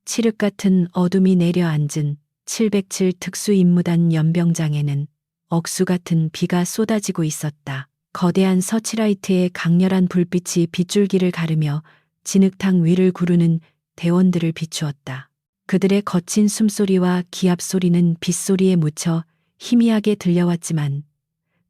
칠흑 같은 어둠이 내려앉은 707 특수임무단 연병장에는 억수 같은 비가 쏟아지고 있었다. 거대한 서치라이트의 강렬한 불빛이 빗줄기를 가르며 진흙탕 위를 구르는 대원들을 비추었다. 그들의 거친 숨소리와 기합 소리는 빗소리에 묻혀 희미하게 들려왔지만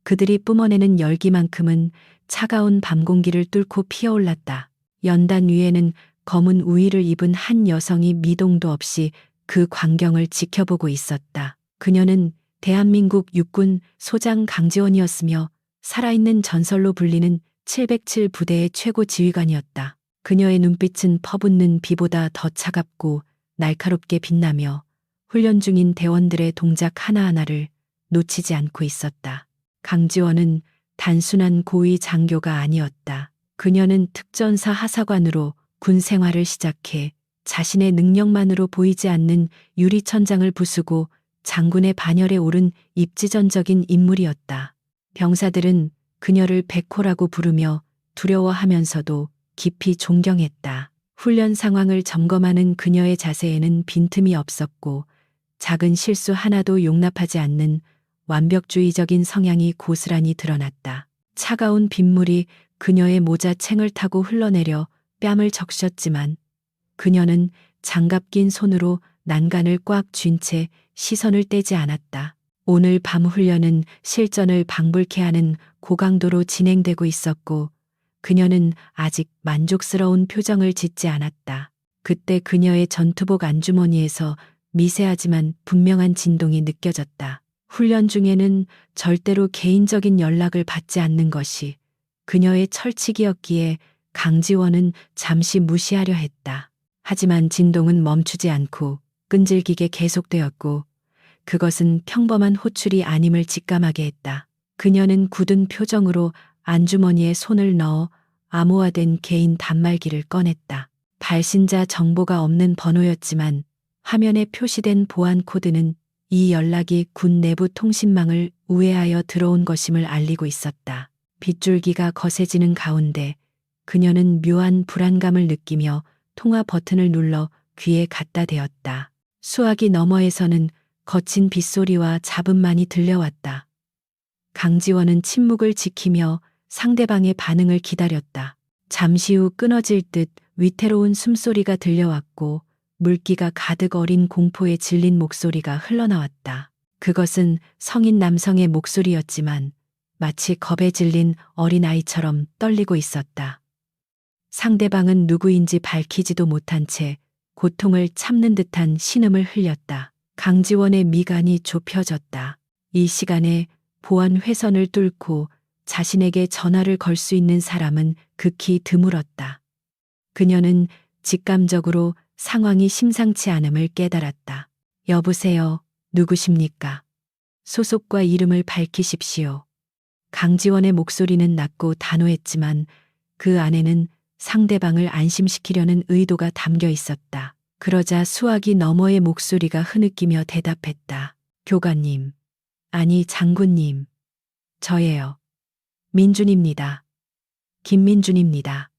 그들이 뿜어내는 열기만큼은 차가운 밤 공기를 뚫고 피어올랐다. 연단 위에는 검은 우의를 입은 한 여성이 미동도 없이 그 광경을 지켜보고 있었다. 그녀는 대한민국 육군 소장 강지원이었으며 살아있는 전설로 불리는 707 부대의 최고 지휘관이었다. 그녀의 눈빛은 퍼붓는 비보다 더 차갑고 날카롭게 빛나며 훈련 중인 대원들의 동작 하나하나를 놓치지 않고 있었다. 강지원은 단순한 고위 장교가 아니었다. 그녀는 특전사 하사관으로 군 생활을 시작해 자신의 능력만으로 보이지 않는 유리천장을 부수고 장군의 반열에 오른 입지전적인 인물이었다. 병사들은 그녀를 백호라고 부르며 두려워하면서도 깊이 존경했다. 훈련 상황을 점검하는 그녀의 자세에는 빈틈이 없었고 작은 실수 하나도 용납하지 않는 완벽주의적인 성향이 고스란히 드러났다. 차가운 빗물이 그녀의 모자챙을 타고 흘러내려 뺨을 적셨지만 그녀는 장갑 낀 손으로 난간을 꽉 쥔 채 시선을 떼지 않았다. 오늘 밤 훈련은 실전을 방불케 하는 고강도로 진행되고 있었고 그녀는 아직 만족스러운 표정을 짓지 않았다. 그때 그녀의 전투복 안주머니에서 미세하지만 분명한 진동이 느껴졌다. 훈련 중에는 절대로 개인적인 연락을 받지 않는 것이 그녀의 철칙이었기에 강지원은 잠시 무시하려 했다. 하지만 진동은 멈추지 않고 끈질기게 계속되었고 그것은 평범한 호출이 아님을 직감하게 했다. 그녀는 굳은 표정으로 안주머니에 손을 넣어 암호화된 개인 단말기를 꺼냈다. 발신자 정보가 없는 번호였지만 화면에 표시된 보안 코드는 이 연락이 군 내부 통신망을 우회하여 들어온 것임을 알리고 있었다. 빗줄기가 거세지는 가운데 그녀는 묘한 불안감을 느끼며 통화 버튼을 눌러 귀에 갖다 대었다. 수화기 너머에서는 거친 빗소리와 잡음만이 들려왔다. 강지원은 침묵을 지키며 상대방의 반응을 기다렸다. 잠시 후 끊어질 듯 위태로운 숨소리가 들려왔고 물기가 가득 어린 공포에 질린 목소리가 흘러나왔다. 그것은 성인 남성의 목소리였지만 마치 겁에 질린 어린아이처럼 떨리고 있었다. 상대방은 누구인지 밝히지도 못한 채 고통을 참는 듯한 신음을 흘렸다. 강지원의 미간이 좁혀졌다. 이 시간에 보안 회선을 뚫고 자신에게 전화를 걸 수 있는 사람은 극히 드물었다. 그녀는 직감적으로 상황이 심상치 않음을 깨달았다. 여보세요, 누구십니까? 소속과 이름을 밝히십시오. 강지원의 목소리는 낮고 단호했지만 그 안에는 상대방을 안심시키려는 의도가 담겨 있었다. 그러자 수화기 너머의 목소리가 흐느끼며 대답했다. 교관님, 아니 장군님, 저예요. 민준입니다. 김민준입니다.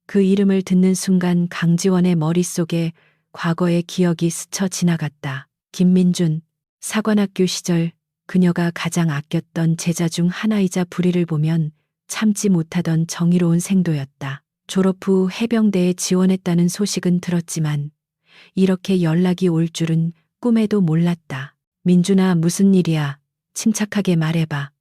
그 이름을 듣는 순간 강지원의 머릿속에 과거의 기억이 스쳐 지나갔다. 김민준, 사관학교 시절 그녀가 가장 아꼈던 제자 중 하나이자 불의를 보면 참지 못하던 정의로운 생도였다. 졸업 후 해병대에 지원했다는 소식은 들었지만 이렇게 연락이 올 줄은 꿈에도 몰랐다. 민준아, 무슨 일이야? 침착하게 말해봐.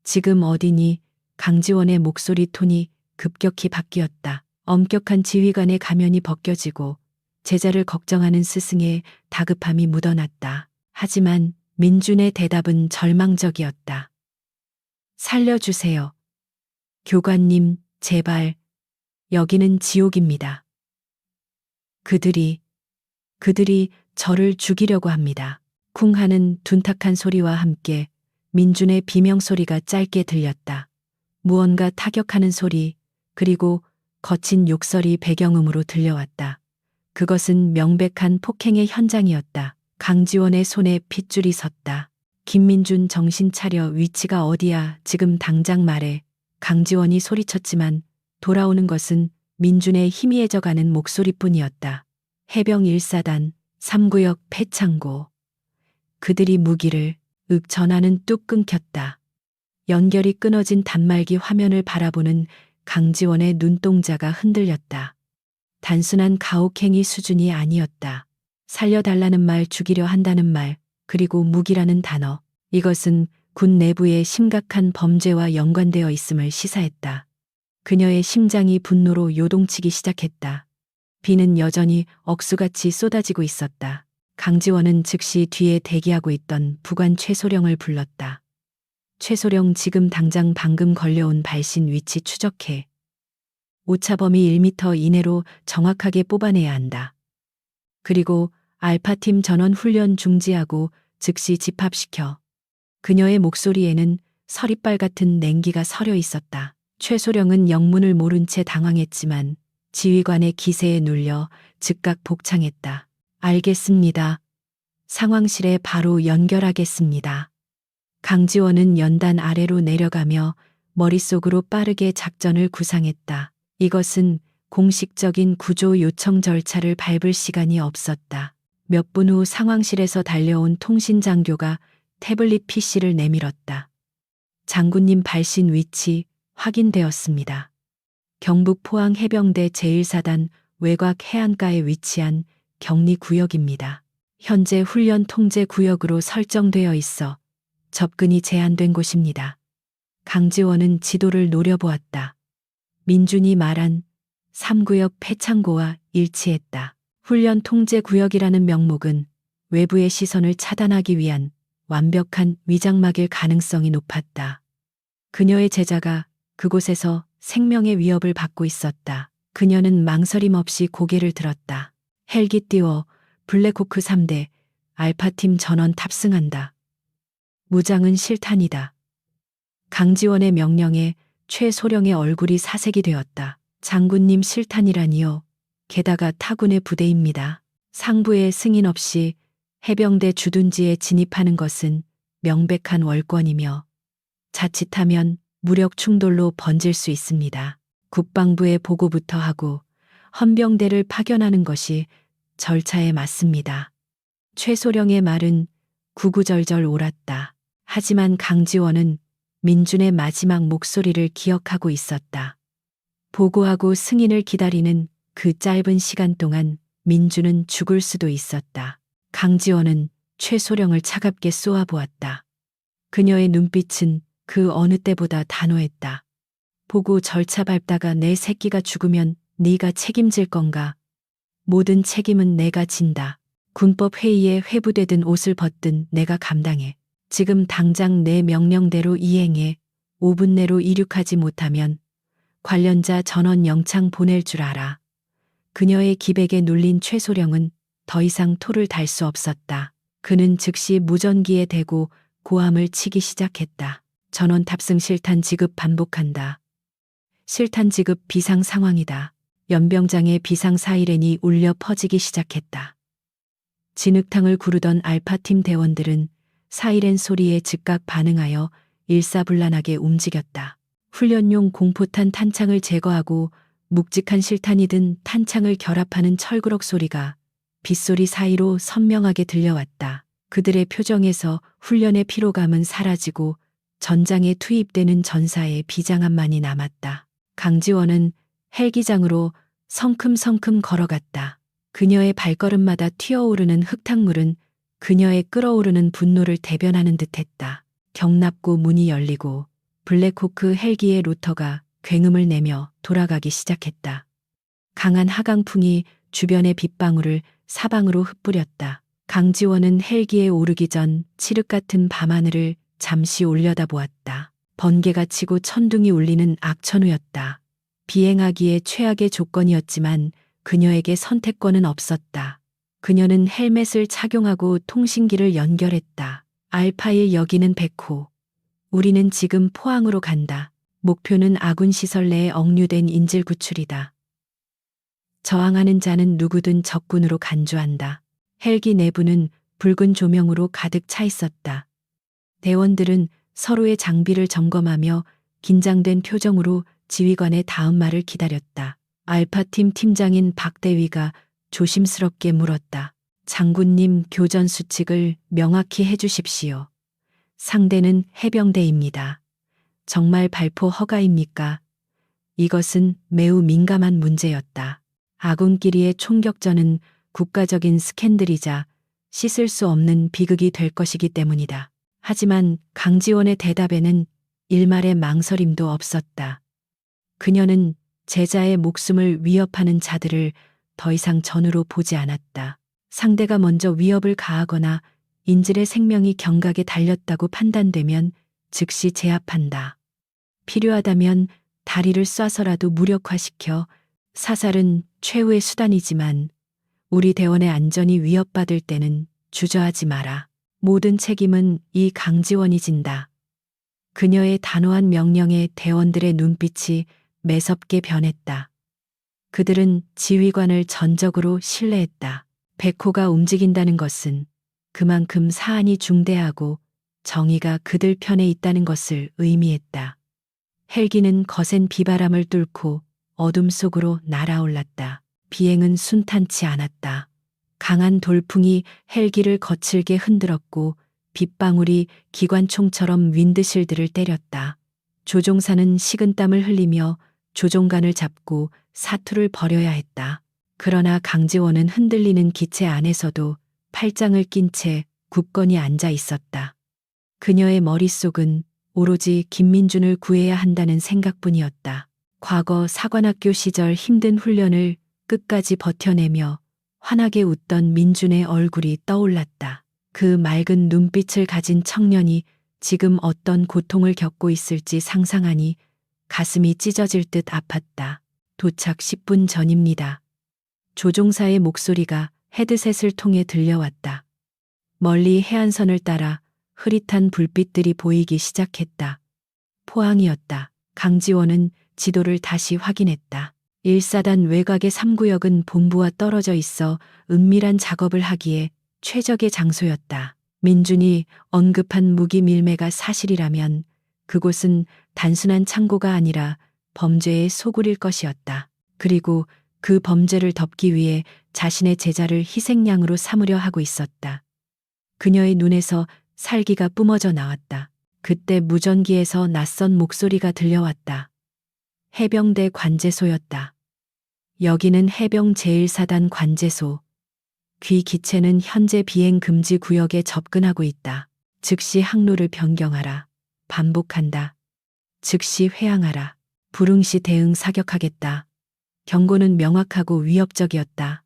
지금 어디니? 강지원의 목소리 톤이 급격히 바뀌었다. 엄격한 지휘관의 가면이 벗겨지고 제자를 걱정하는 스승의 다급함이 묻어났다. 하지만 민준의 대답은 절망적이었다. 살려주세요. 교관님, 제발. 여기는 지옥입니다. 그들이 저를 죽이려고 합니다. 쿵 하는 둔탁한 소리와 함께 민준의 비명소리가 짧게 들렸다. 무언가 타격하는 소리, 그리고 거친 욕설이 배경음으로 들려왔다. 그것은 명백한 폭행의 현장이었다. 강지원의 손에 핏줄이 섰다. 김민준, 정신 차려. 위치가 어디야? 지금 당장 말해. 강지원이 소리쳤지만 돌아오는 것은 민준의 희미해져가는 목소리뿐이었다. 해병 1사단 3구역 폐창고. 그들이 무기를 전화는 뚝 끊겼다. 연결이 끊어진 단말기 화면을 바라보는 강지원의 눈동자가 흔들렸다. 단순한 가혹행위 수준이 아니었다. 살려달라는 말, 죽이려 한다는 말, 그리고 무기라는 단어. 이것은 군 내부의 심각한 범죄와 연관되어 있음을 시사했다. 그녀의 심장이 분노로 요동치기 시작했다. 비는 여전히 억수같이 쏟아지고 있었다. 강지원은 즉시 뒤에 대기하고 있던 부관 최소령을 불렀다. 최소령, 지금 당장 방금 걸려온 발신 위치 추적해. 오차 범위 1m 이내로 정확하게 뽑아내야 한다. 그리고 알파팀 전원 훈련 중지하고 즉시 집합시켜. 그녀의 목소리에는 서리빨 같은 냉기가 서려 있었다. 최소령은 영문을 모른 채 당황했지만 지휘관의 기세에 눌려 즉각 복창했다. 알겠습니다. 상황실에 바로 연결하겠습니다. 강지원은 연단 아래로 내려가며 머릿속으로 빠르게 작전을 구상했다. 이것은 공식적인 구조 요청 절차를 밟을 시간이 없었다. 몇 분 후 상황실에서 달려온 통신장교가 태블릿 PC를 내밀었다. 장군님, 발신 위치 확인되었습니다. 경북 포항 해병대 제1사단 외곽 해안가에 위치한 격리구역입니다. 현재 훈련 통제 구역으로 설정되어 있어 접근이 제한된 곳입니다. 강지원은 지도를 노려보았다. 민준이 말한 3구역 폐창고와 일치했다. 훈련 통제 구역이라는 명목은 외부의 시선을 차단하기 위한 완벽한 위장막일 가능성이 높았다. 그녀의 제자가 그곳에서 생명의 위협을 받고 있었다. 그녀는 망설임 없이 고개를 들었다. 헬기 띄워 블랙호크 3대 알파팀 전원 탑승한다. 무장은 실탄이다. 강지원의 명령에 최소령의 얼굴이 사색이 되었다. 장군님, 실탄이라니요. 게다가 타군의 부대입니다. 상부의 승인 없이 해병대 주둔지에 진입하는 것은 명백한 월권이며 자칫하면 무력 충돌로 번질 수 있습니다. 국방부에 보고부터 하고 헌병대를 파견하는 것이 절차에 맞습니다. 최소령의 말은 구구절절 옳았다. 하지만 강지원은 민준의 마지막 목소리를 기억하고 있었다. 보고하고 승인을 기다리는 그 짧은 시간 동안 민준은 죽을 수도 있었다. 강지원은 최소령을 차갑게 쏘아보았다. 그녀의 눈빛은 그 어느 때보다 단호했다. 보고 절차 밟다가 내 새끼가 죽으면 네가 책임질 건가? 모든 책임은 내가 진다. 군법 회의에 회부되든 옷을 벗든 내가 감당해. 지금 당장 내 명령대로 이행해. 5분 내로 이륙하지 못하면 관련자 전원 영창 보낼 줄 알아. 그녀의 기백에 눌린 최소령은 더 이상 토를 달 수 없었다. 그는 즉시 무전기에 대고 고함을 치기 시작했다. 전원 탑승 실탄 지급 반복한다. 실탄 지급 비상 상황이다. 연병장의 비상 사이렌이 울려 퍼지기 시작했다. 진흙탕을 구르던 알파팀 대원들은 사이렌 소리에 즉각 반응하여 일사불란하게 움직였다. 훈련용 공포탄 탄창을 제거하고 묵직한 실탄이 든 탄창을 결합하는 철그럭 소리가 빗소리 사이로 선명하게 들려왔다. 그들의 표정에서 훈련의 피로감은 사라지고 전장에 투입되는 전사의 비장함만이 남았다. 강지원은 헬기장으로 성큼성큼 걸어갔다. 그녀의 발걸음마다 튀어오르는 흙탕물은 그녀의 끓어오르는 분노를 대변하는 듯했다. 경납고 문이 열리고 블랙호크 헬기의 로터가 굉음을 내며 돌아가기 시작했다. 강한 하강풍이 주변의 빗방울을 사방으로 흩뿌렸다. 강지원은 헬기에 오르기 전 칠흑 같은 밤하늘을 잠시 올려다보았다. 번개가 치고 천둥이 울리는 악천후였다. 비행하기에 최악의 조건이었지만 그녀에게 선택권은 없었다. 그녀는 헬멧을 착용하고 통신기를 연결했다. 알파1, 여기는 백호. 우리는 지금 포항으로 간다. 목표는 아군 시설 내에 억류된 인질 구출이다. 저항하는 자는 누구든 적군으로 간주한다. 헬기 내부는 붉은 조명으로 가득 차 있었다. 대원들은 서로의 장비를 점검하며 긴장된 표정으로 지휘관의 다음 말을 기다렸다. 알파팀 팀장인 박 대위가 조심스럽게 물었다. 장군님, 교전 수칙을 명확히 해주십시오. 상대는 해병대입니다. 정말 발포 허가입니까? 이것은 매우 민감한 문제였다. 아군끼리의 총격전은 국가적인 스캔들이자 씻을 수 없는 비극이 될 것이기 때문이다. 하지만 강지원의 대답에는 일말의 망설임도 없었다. 그녀는 제자의 목숨을 위협하는 자들을 더 이상 전우로 보지 않았다. 상대가 먼저 위협을 가하거나 인질의 생명이 경각에 달렸다고 판단되면 즉시 제압한다. 필요하다면 다리를 쏴서라도 무력화시켜 사살은 최후의 수단이지만 우리 대원의 안전이 위협받을 때는 주저하지 마라. 모든 책임은 이 강지원이 진다. 그녀의 단호한 명령에 대원들의 눈빛이 매섭게 변했다. 그들은 지휘관을 전적으로 신뢰했다. 백호가 움직인다는 것은 그만큼 사안이 중대하고 정의가 그들 편에 있다는 것을 의미했다. 헬기는 거센 비바람을 뚫고 어둠 속으로 날아올랐다. 비행은 순탄치 않았다. 강한 돌풍이 헬기를 거칠게 흔들었고 빗방울이 기관총처럼 윈드실드를 때렸다. 조종사는 식은땀을 흘리며 조종관을 잡고 사투를 벌여야 했다. 그러나 강지원은 흔들리는 기체 안에서도 팔짱을 낀 채 굳건히 앉아 있었다. 그녀의 머릿속은 오로지 김민준을 구해야 한다는 생각뿐이었다. 과거 사관학교 시절 힘든 훈련을 끝까지 버텨내며 환하게 웃던 민준의 얼굴이 떠올랐다. 그 맑은 눈빛을 가진 청년이 지금 어떤 고통을 겪고 있을지 상상하니 가슴이 찢어질 듯 아팠다. 도착 10분 전입니다. 조종사의 목소리가 헤드셋을 통해 들려왔다. 멀리 해안선을 따라 흐릿한 불빛들이 보이기 시작했다. 포항이었다. 강지원은 지도를 다시 확인했다. 1사단 외곽의 3구역은 본부와 떨어져 있어 은밀한 작업을 하기에 최적의 장소였다. 민준이 언급한 무기 밀매가 사실이라면 그곳은 단순한 창고가 아니라 범죄의 소굴일 것이었다. 그리고 그 범죄를 덮기 위해 자신의 제자를 희생양으로 삼으려 하고 있었다. 그녀의 눈에서 살기가 뿜어져 나왔다. 그때 무전기에서 낯선 목소리가 들려왔다. 해병대 관제소였다. 여기는 해병 제1사단 관제소. 귀 기체는 현재 비행 금지 구역에 접근하고 있다. 즉시 항로를 변경하라. 반복한다. 즉시 회항하라. 불응시 대응 사격하겠다. 경고는 명확하고 위협적이었다.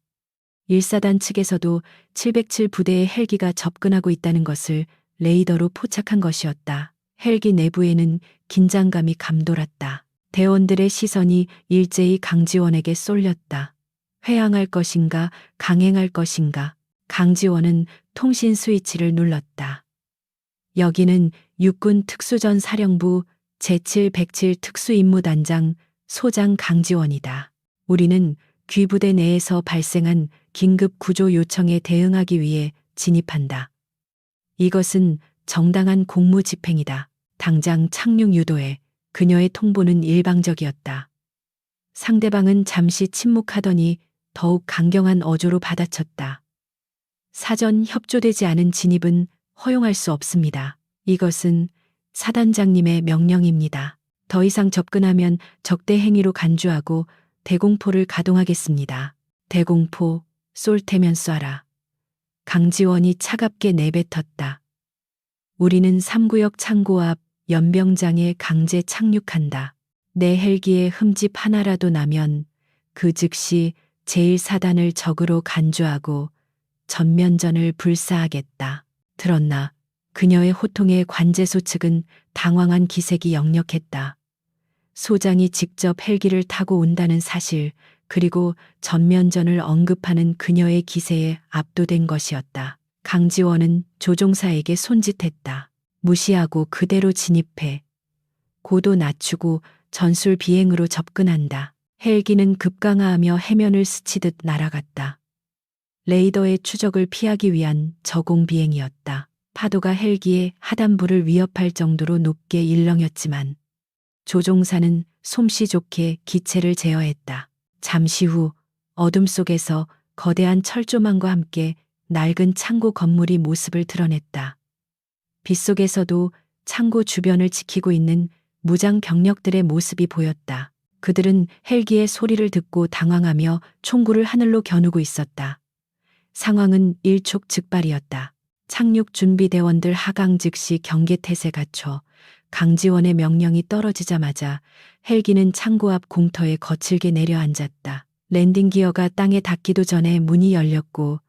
1사단 측에서도 707 부대의 헬기가 접근하고 있다는 것을 레이더로 포착한 것이었다. 헬기 내부에는 긴장감이 감돌았다. 대원들의 시선이 일제히 강지원에게 쏠렸다. 회항할 것인가, 강행할 것인가. 강지원은 통신 스위치를 눌렀다. 여기는 육군 특수전 사령부 제7-107 특수임무단장 소장 강지원이다. 우리는 귀부대 내에서 발생한 긴급 구조 요청에 대응하기 위해 진입한다. 이것은 정당한 공무 집행이다. 당장 착륙 유도해. 그녀의 통보는 일방적이었다. 상대방은 잠시 침묵하더니 더욱 강경한 어조로 받아쳤다. 사전 협조되지 않은 진입은 허용할 수 없습니다. 이것은 사단장님의 명령입니다. 더 이상 접근하면 적대 행위로 간주하고 대공포를 가동하겠습니다. 대공포, 쏠 테면 쏴라. 강지원이 차갑게 내뱉었다. 우리는 3구역 창고 앞 연병장에 강제 착륙한다. 내 헬기에 흠집 하나라도 나면 그 즉시 제1사단을 적으로 간주하고 전면전을 불사하겠다. 들었나? 그녀의 호통에 관제소 측은 당황한 기색이 역력했다. 소장이 직접 헬기를 타고 온다는 사실, 그리고 전면전을 언급하는 그녀의 기세에 압도된 것이었다. 강지원은 조종사에게 손짓했다. 무시하고 그대로 진입해. 고도 낮추고 전술 비행으로 접근한다. 헬기는 급강하하며 해면을 스치듯 날아갔다. 레이더의 추적을 피하기 위한 저공 비행이었다. 파도가 헬기의 하단부를 위협할 정도로 높게 일렁였지만 조종사는 솜씨 좋게 기체를 제어했다. 잠시 후 어둠 속에서 거대한 철조망과 함께 낡은 창고 건물이 모습을 드러냈다. 빗속에서도 창고 주변을 지키고 있는 무장 병력들의 모습이 보였다. 그들은 헬기의 소리를 듣고 당황하며 총구를 하늘로 겨누고 있었다. 상황은 일촉즉발이었다. 착륙 준비대원들 하강 즉시 경계태세 갖춰 강지원의 명령이 떨어지자마자 헬기는 창고 앞 공터에 거칠게 내려앉았다. 랜딩 기어가 땅에 닿기도 전에 문이 열렸고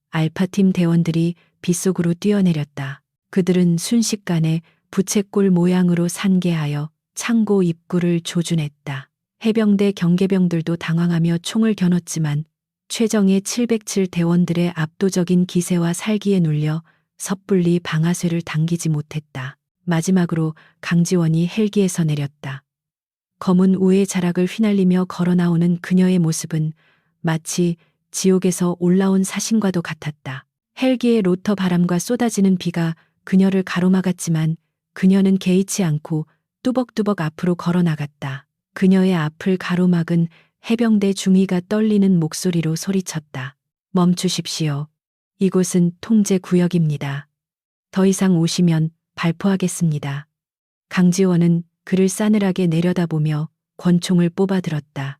알파팀 대원들이 빗속으로 뛰어내렸다. 그들은 순식간에 부채꼴 모양으로 산계하여 창고 입구를 조준했다. 해병대 경계병들도 당황하며 총을 겨눴지만 최정예 707 대원들의 압도적인 기세와 살기에 눌려 섣불리 방아쇠를 당기지 못했다. 마지막으로 강지원이 헬기에서 내렸다. 검은 우의 자락을 휘날리며 걸어나오는 그녀의 모습은 마치 지옥에서 올라온 사신과도 같았다. 헬기의 로터 바람과 쏟아지는 비가 그녀를 가로막았지만 그녀는 개의치 않고 뚜벅뚜벅 앞으로 걸어나갔다. 그녀의 앞을 가로막은 해병대 중위가 떨리는 목소리로 소리쳤다. 멈추십시오. 이곳은 통제 구역입니다. 더 이상 오시면 발포하겠습니다. 강지원은 그를 싸늘하게 내려다보며 권총을 뽑아들었다.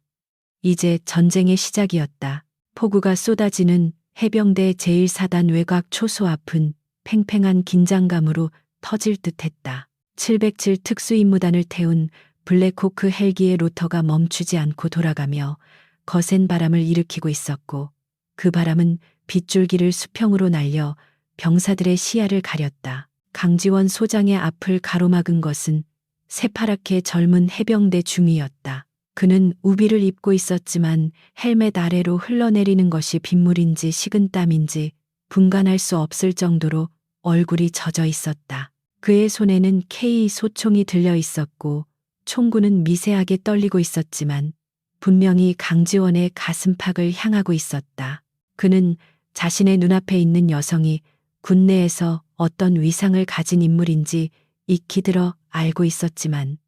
이제 전쟁의 시작이었다. 폭우가 쏟아지는 해병대 제1사단 외곽 초소 앞은 팽팽한 긴장감으로 터질 듯했다. 707 특수임무단을 태운 블랙호크 헬기의 로터가 멈추지 않고 돌아가며 거센 바람을 일으키고 있었고 그 바람은 빗줄기를 수평으로 날려 병사들의 시야를 가렸다. 강지원 소장의 앞을 가로막은 것은 새파랗게 젊은 해병대 중위였다. 그는 우비를 입고 있었지만 헬멧 아래로 흘러내리는 것이 빗물인지 식은땀인지 분간할 수 없을 정도로 얼굴이 젖어 있었다. 그의 손에는 K 소총이 들려 있었고 총구는 미세하게 떨리고 있었지만 분명히 강지원의 가슴팍을 향하고 있었다. 그는 자신의 눈앞에 있는 여성이 군내에서 어떤 위상을 가진 인물인지 익히 들어 알고 있었지만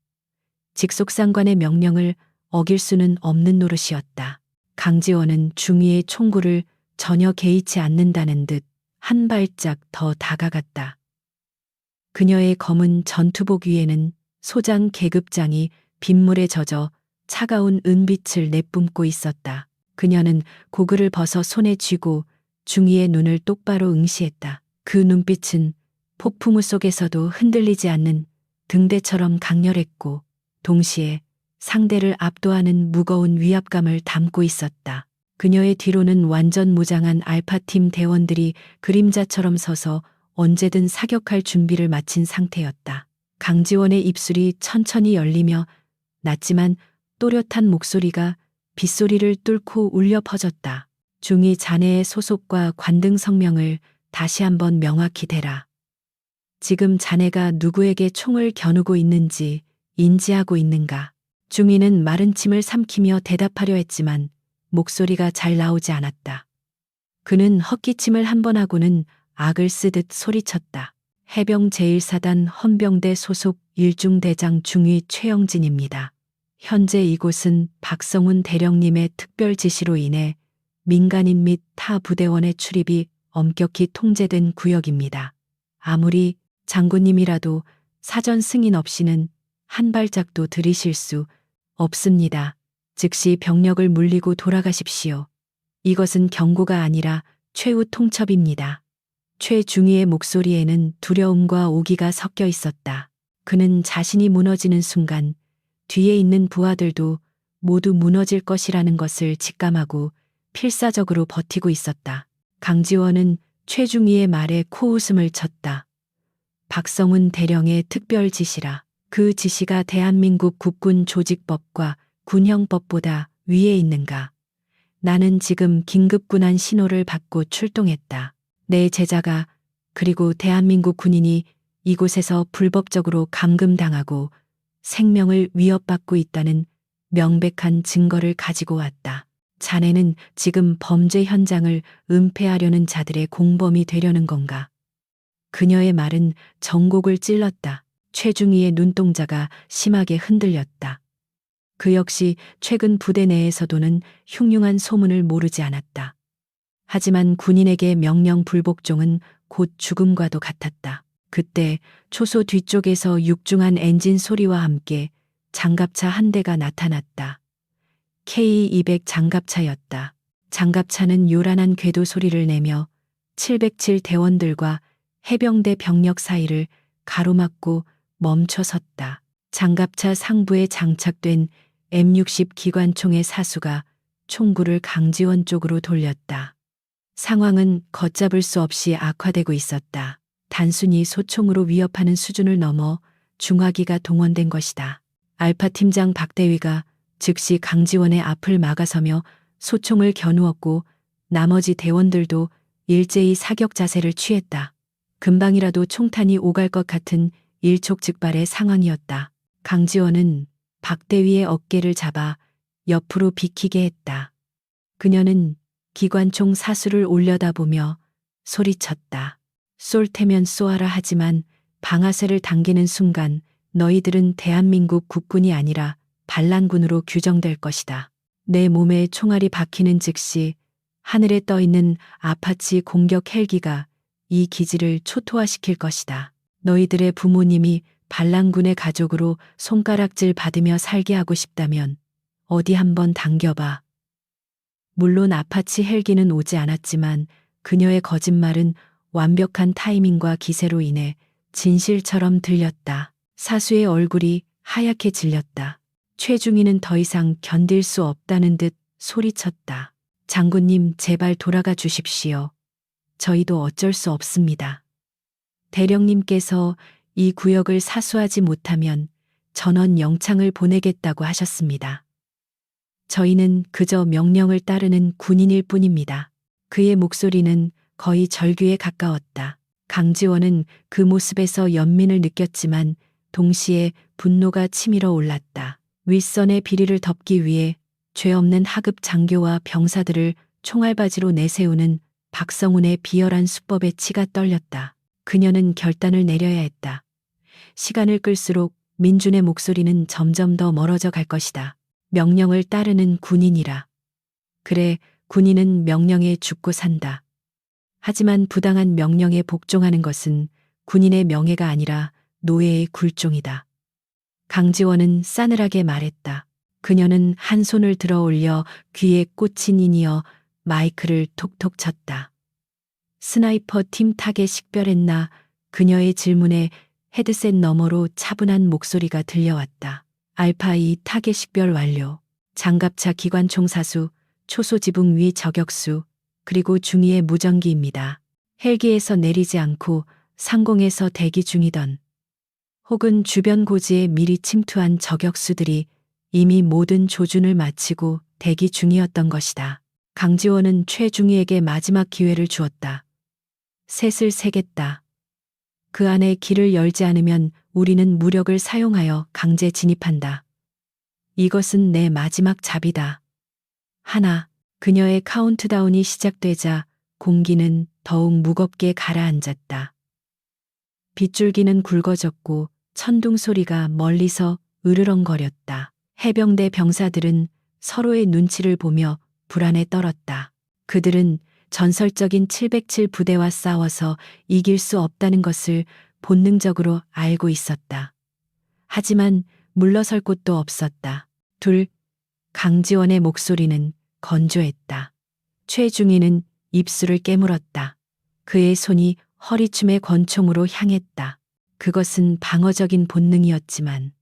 직속상관의 명령을 어길 수는 없는 노릇이었다. 강지원은 중위의 총구를 전혀 개의치 않는다는 듯 한 발짝 더 다가갔다. 그녀의 검은 전투복 위에는 소장 계급장이 빗물에 젖어 차가운 은빛을 내뿜고 있었다. 그녀는 고글을 벗어 손에 쥐고 중위의 눈을 똑바로 응시했다. 그 눈빛은 폭풍우 속에서도 흔들리지 않는 등대처럼 강렬했고 동시에 상대를 압도하는 무거운 위압감을 담고 있었다. 그녀의 뒤로는 완전 무장한 알파팀 대원들이 그림자처럼 서서 언제든 사격할 준비를 마친 상태였다. 강지원의 입술이 천천히 열리며 낮지만 또렷한 목소리가 빗소리를 뚫고 울려 퍼졌다. 중위 자네의 소속과 관등 성명을 다시 한번 명확히 대라. 지금 자네가 누구에게 총을 겨누고 있는지 인지하고 있는가? 중위는 마른 침을 삼키며 대답하려 했지만 목소리가 잘 나오지 않았다. 그는 헛기침을 한 번 하고는 악을 쓰듯 소리쳤다. 해병 제1사단 헌병대 소속 일중대장 중위 최영진입니다. 현재 이곳은 박성훈 대령님의 특별 지시로 인해 민간인 및 타 부대원의 출입이 엄격히 통제된 구역입니다. 아무리 장군님이라도 사전 승인 없이는 한 발짝도 들이실 수 없습니다. 즉시 병력을 물리고 돌아가십시오. 이것은 경고가 아니라 최후 통첩입니다. 최중위의 목소리에는 두려움과 오기가 섞여 있었다. 그는 자신이 무너지는 순간 뒤에 있는 부하들도 모두 무너질 것이라는 것을 직감하고 필사적으로 버티고 있었다. 강지원은 최중위의 말에 코웃음을 쳤다. 박성훈 대령의 특별 지시라. 그 지시가 대한민국 국군 조직법과 군형법보다 위에 있는가? 나는 지금 긴급군안 신호를 받고 출동했다. 내 제자가 그리고 대한민국 군인이 이곳에서 불법적으로 감금당하고 생명을 위협받고 있다는 명백한 증거를 가지고 왔다. 자네는 지금 범죄 현장을 은폐하려는 자들의 공범이 되려는 건가? 그녀의 말은 정곡을 찔렀다. 최중위의 눈동자가 심하게 흔들렸다. 그 역시 최근 부대 내에서도는 흉흉한 소문을 모르지 않았다. 하지만 군인에게 명령 불복종은 곧 죽음과도 같았다. 그때 초소 뒤쪽에서 육중한 엔진 소리와 함께 장갑차 한 대가 나타났다. K200 장갑차였다. 장갑차는 요란한 궤도 소리를 내며 707 대원들과 해병대 병력 사이를 가로막고 멈춰 섰다. 장갑차 상부에 장착된 M60 기관총의 사수가 총구를 강지원 쪽으로 돌렸다. 상황은 걷잡을 수 없이 악화되고 있었다. 단순히 소총으로 위협하는 수준을 넘어 중화기가 동원된 것이다. 알파 팀장 박대위가 즉시 강지원의 앞을 막아서며 소총을 겨누었고 나머지 대원들도 일제히 사격 자세를 취했다. 금방이라도 총탄이 오갈 것 같은 일촉즉발의 상황이었다. 강지원은 박대위의 어깨를 잡아 옆으로 비키게 했다. 그녀는 기관총 사수를 올려다보며 소리쳤다. 쏠 테면 쏘아라. 하지만 방아쇠를 당기는 순간 너희들은 대한민국 국군이 아니라 반란군으로 규정될 것이다. 내 몸에 총알이 박히는 즉시 하늘에 떠 있는 아파치 공격 헬기가 이 기지를 초토화시킬 것이다. 너희들의 부모님이 반란군의 가족으로 손가락질 받으며 살게 하고 싶다면 어디 한번 당겨봐. 물론 아파치 헬기는 오지 않았지만 그녀의 거짓말은 완벽한 타이밍과 기세로 인해 진실처럼 들렸다. 사수의 얼굴이 하얗게 질렸다. 최중희는 더 이상 견딜 수 없다는 듯 소리쳤다. 장군님, 제발 돌아가 주십시오. 저희도 어쩔 수 없습니다. 대령님께서 이 구역을 사수하지 못하면 전원 영창을 보내겠다고 하셨습니다. 저희는 그저 명령을 따르는 군인일 뿐입니다. 그의 목소리는 거의 절규에 가까웠다. 강지원은 그 모습에서 연민을 느꼈지만 동시에 분노가 치밀어 올랐다. 윗선의 비리를 덮기 위해 죄 없는 하급 장교와 병사들을 총알바지로 내세우는 박성훈의 비열한 수법에 치가 떨렸다. 그녀는 결단을 내려야 했다. 시간을 끌수록 민준의 목소리는 점점 더 멀어져 갈 것이다. 명령을 따르는 군인이라. 그래, 군인은 명령에 죽고 산다. 하지만 부당한 명령에 복종하는 것은 군인의 명예가 아니라 노예의 굴종이다. 강지원은 싸늘하게 말했다. 그녀는 한 손을 들어 올려 귀에 꽂힌 인이어 마이크를 톡톡 쳤다. 스나이퍼 팀 타겟 식별했나? 그녀의 질문에 헤드셋 너머로 차분한 목소리가 들려왔다. 알파2 타겟 식별 완료. 장갑차 기관총 사수, 초소 지붕 위 저격수, 그리고 중위의 무전기입니다. 헬기에서 내리지 않고 상공에서 대기 중이던 혹은 주변 고지에 미리 침투한 저격수들이 이미 모든 조준을 마치고 대기 중이었던 것이다. 강지원은 최중위에게 마지막 기회를 주었다. 셋을 세겠다. 그 안에 길을 열지 않으면 우리는 무력을 사용하여 강제 진입한다. 이것은 내 마지막 잡이다. 하나, 그녀의 카운트다운이 시작되자 공기는 더욱 무겁게 가라앉았다. 빗줄기는 굵어졌고 천둥 소리가 멀리서 으르렁거렸다. 해병대 병사들은 서로의 눈치를 보며 불안에 떨었다. 그들은 전설적인 707 부대와 싸워서 이길 수 없다는 것을 본능적으로 알고 있었다. 하지만 물러설 곳도 없었다. 둘, 강지원의 목소리는 건조했다. 최중희는 입술을 깨물었다. 그의 손이 허리춤의 권총으로 향했다. 그것은 방어적인 본능이었지만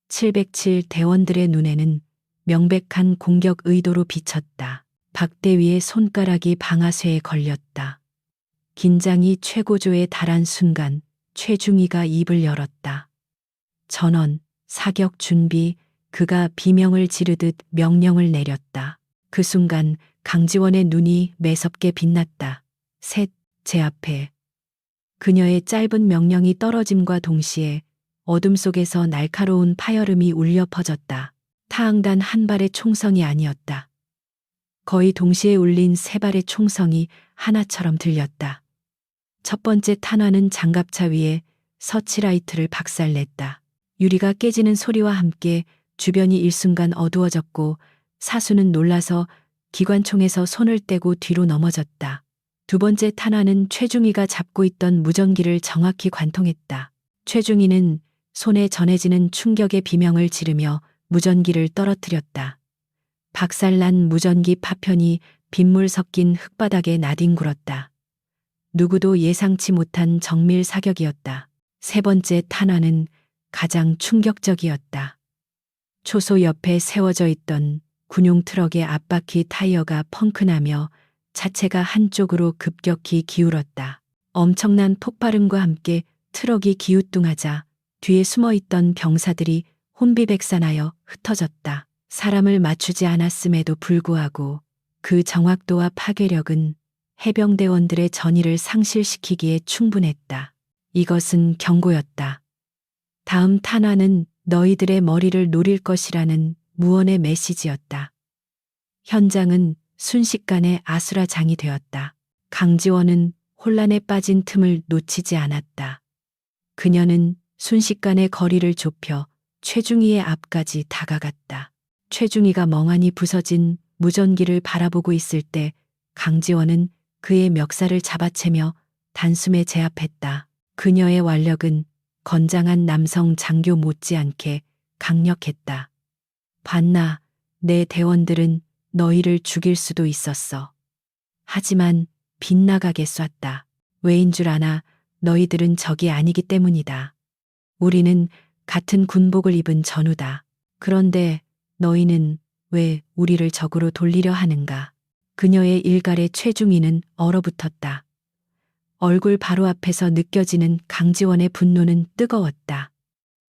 707 대원들의 눈에는 명백한 공격 의도로 비쳤다. 박대위의 손가락이 방아쇠에 걸렸다. 긴장이 최고조에 달한 순간 최중희가 입을 열었다. 전원, 사격 준비, 그가 비명을 지르듯 명령을 내렸다. 그 순간 강지원의 눈이 매섭게 빛났다. 셋, 제 앞에. 그녀의 짧은 명령이 떨어짐과 동시에 어둠 속에서 날카로운 파열음이 울려 퍼졌다. 타항단 한 발의 총성이 아니었다. 거의 동시에 울린 세 발의 총성이 하나처럼 들렸다. 첫 번째 탄환은 장갑차 위에 서치라이트를 박살냈다. 유리가 깨지는 소리와 함께 주변이 일순간 어두워졌고 사수는 놀라서 기관총에서 손을 떼고 뒤로 넘어졌다. 두 번째 탄환은 최중희가 잡고 있던 무전기를 정확히 관통했다. 최중희는 손에 전해지는 충격의 비명을 지르며 무전기를 떨어뜨렸다. 박살난 무전기 파편이 빗물 섞인 흙바닥에 나뒹굴었다. 누구도 예상치 못한 정밀 사격이었다. 세 번째 탄환은 가장 충격적이었다. 초소 옆에 세워져 있던 군용 트럭의 앞바퀴 타이어가 펑크나며 차체가 한쪽으로 급격히 기울었다. 엄청난 폭발음과 함께 트럭이 기우뚱하자 뒤에 숨어있던 병사들이 혼비백산하여 흩어졌다. 사람을 맞추지 않았음에도 불구하고 그 정확도와 파괴력은 해병대원들의 전의를 상실시키기에 충분했다. 이것은 경고였다. 다음 탄환은 너희들의 머리를 노릴 것이라는 무언의 메시지였다. 현장은 순식간에 아수라장이 되었다. 강지원은 혼란에 빠진 틈을 놓치지 않았다. 그녀는 순식간에 거리를 좁혀 최중희의 앞까지 다가갔다. 최중희가 멍하니 부서진 무전기를 바라보고 있을 때 강지원은 그의 멱살을 잡아채며 단숨에 제압했다. 그녀의 완력은 건장한 남성 장교 못지않게 강력했다. 봤나, 내 대원들은 너희를 죽일 수도 있었어. 하지만 빗나가게 쐈다. 왜인 줄 아나? 너희들은 적이 아니기 때문이다. 우리는 같은 군복을 입은 전우다. 그런데 너희는 왜 우리를 적으로 돌리려 하는가? 그녀의 일갈에 최중희는 얼어붙었다. 얼굴 바로 앞에서 느껴지는 강지원의 분노는 뜨거웠다.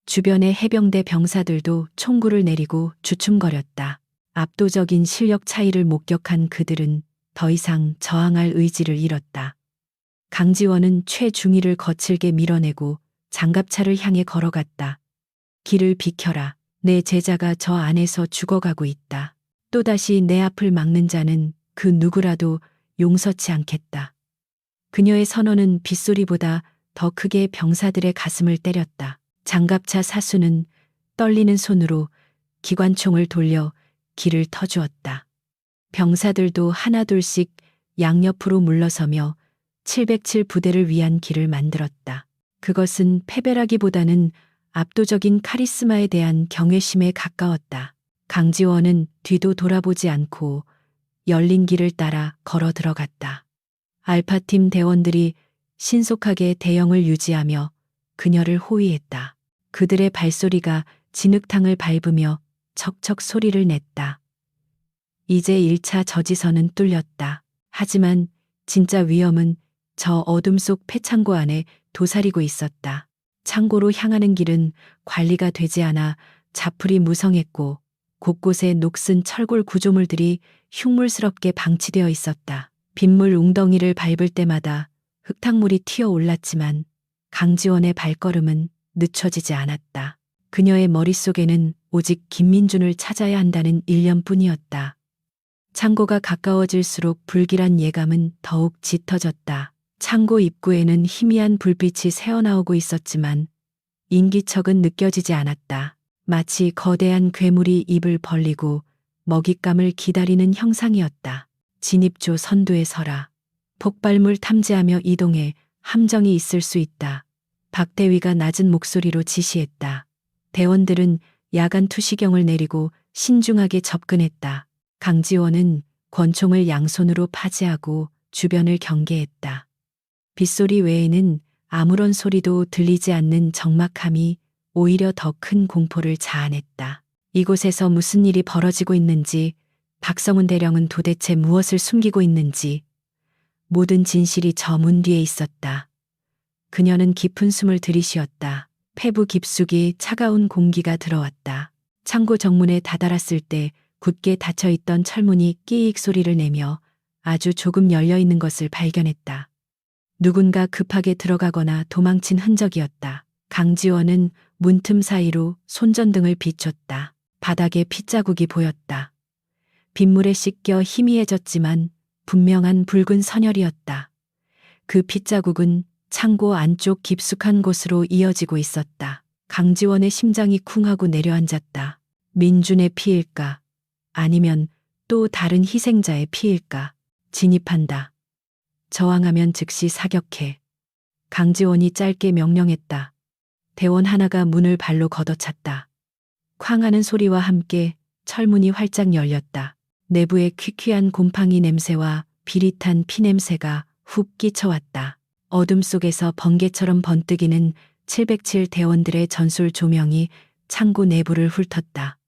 주변의 해병대 병사들도 총구를 내리고 주춤거렸다. 압도적인 실력 차이를 목격한 그들은 더 이상 저항할 의지를 잃었다. 강지원은 최중희를 거칠게 밀어내고 장갑차를 향해 걸어갔다. 길을 비켜라. 내 제자가 저 안에서 죽어가고 있다. 또다시 내 앞을 막는 자는 그 누구라도 용서치 않겠다. 그녀의 선언은 빗소리보다 더 크게 병사들의 가슴을 때렸다. 장갑차 사수는 떨리는 손으로 기관총을 돌려 길을 터주었다. 병사들도 하나둘씩 양옆으로 물러서며 707 부대를 위한 길을 만들었다. 그것은 패배라기보다는 압도적인 카리스마에 대한 경외심에 가까웠다. 강지원은 뒤도 돌아보지 않고 열린 길을 따라 걸어 들어갔다. 알파팀 대원들이 신속하게 대형을 유지하며 그녀를 호위했다. 그들의 발소리가 진흙탕을 밟으며 척척 소리를 냈다. 이제 1차 저지선은 뚫렸다. 하지만 진짜 위험은 저 어둠 속 폐창고 안에 도사리고 있었다. 창고로 향하는 길은 관리가 되지 않아 자풀이 무성했고 곳곳에 녹슨 철골 구조물들이 흉물스럽게 방치되어 있었다. 빗물 웅덩이를 밟을 때마다 흙탕물이 튀어 올랐지만 강지원의 발걸음은 늦춰지지 않았다. 그녀의 머릿속에는 오직 김민준을 찾아야 한다는 일념뿐이었다. 창고가 가까워질수록 불길한 예감은 더욱 짙어졌다. 창고 입구에는 희미한 불빛이 새어나오고 있었지만 인기척은 느껴지지 않았다. 마치 거대한 괴물이 입을 벌리고 먹잇감을 기다리는 형상이었다. 진입조 선두에 서라. 폭발물 탐지하며 이동해. 함정이 있을 수 있다. 박 대위가 낮은 목소리로 지시했다. 대원들은 야간 투시경을 내리고 신중하게 접근했다. 강지원은 권총을 양손으로 파지하고 주변을 경계했다. 빗소리 외에는 아무런 소리도 들리지 않는 적막함이 오히려 더 큰 공포를 자아냈다. 이곳에서 무슨 일이 벌어지고 있는지, 박성훈 대령은 도대체 무엇을 숨기고 있는지, 모든 진실이 저 문 뒤에 있었다. 그녀는 깊은 숨을 들이쉬었다. 폐부 깊숙이 차가운 공기가 들어왔다. 창고 정문에 다다랐을 때 굳게 닫혀있던 철문이 끼익 소리를 내며 아주 조금 열려있는 것을 발견했다. 누군가 급하게 들어가거나 도망친 흔적이었다. 강지원은 문틈 사이로 손전등을 비췄다. 바닥에 핏자국이 보였다. 빗물에 씻겨 희미해졌지만 분명한 붉은 선혈이었다. 그 핏자국은 창고 안쪽 깊숙한 곳으로 이어지고 있었다. 강지원의 심장이 쿵하고 내려앉았다. 민준의 피일까? 아니면 또 다른 희생자의 피일까? 진입한다. 저항하면 즉시 사격해. 강지원이 짧게 명령했다. 대원 하나가 문을 발로 걷어찼다. 쾅 하는 소리와 함께 철문이 활짝 열렸다. 내부에 퀴퀴한 곰팡이 냄새와 비릿한 피 냄새가 훅 끼쳐왔다. 어둠 속에서 번개처럼 번뜩이는 707 대원들의 전술 조명이 창고 내부를 훑었다.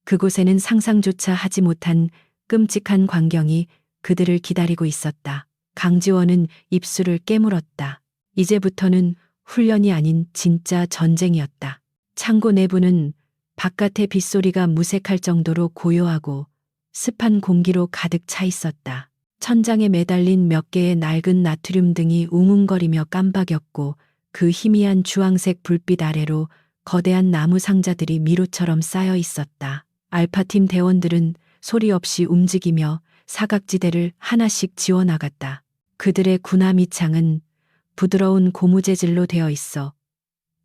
그곳에는 상상조차 하지 못한 끔찍한 광경이 그들을 기다리고 있었다. 강지원은 입술을 깨물었다. 이제부터는 훈련이 아닌 진짜 전쟁이었다. 창고 내부는 바깥의 빗소리가 무색할 정도로 고요하고 습한 공기로 가득 차 있었다. 천장에 매달린 몇 개의 낡은 나트륨 등이 웅웅거리며 깜박였고 그 희미한 주황색 불빛 아래로 거대한 나무 상자들이 미로처럼 쌓여 있었다. 알파팀 대원들은 소리 없이 움직이며 사각지대를 하나씩 지워나갔다. 그들의 군함이 창은 부드러운 고무 재질로 되어 있어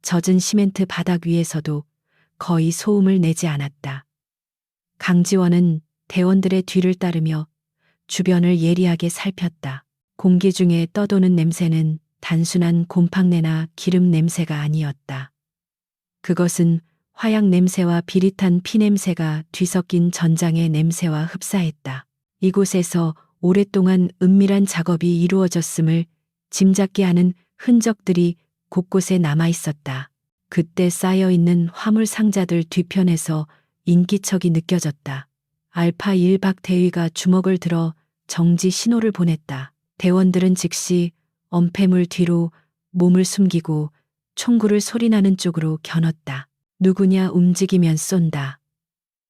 젖은 시멘트 바닥 위에서도 거의 소음을 내지 않았다. 강지원은 대원들의 뒤를 따르며 주변을 예리하게 살폈다. 공기 중에 떠도는 냄새는 단순한 곰팡내나 기름 냄새가 아니었다. 그것은 화약 냄새와 비릿한 피 냄새가 뒤섞인 전장의 냄새와 흡사했다. 이곳에서 오랫동안 은밀한 작업이 이루어졌음을 짐작게 하는 흔적들이 곳곳에 남아 있었다. 그때 쌓여있는 화물 상자들 뒤편에서 인기척이 느껴졌다. 알파 1박 대위가 주먹을 들어 정지 신호를 보냈다. 대원들은 즉시 엄폐물 뒤로 몸을 숨기고 총구를 소리나는 쪽으로 겨눴다. 누구냐 움직이면 쏜다.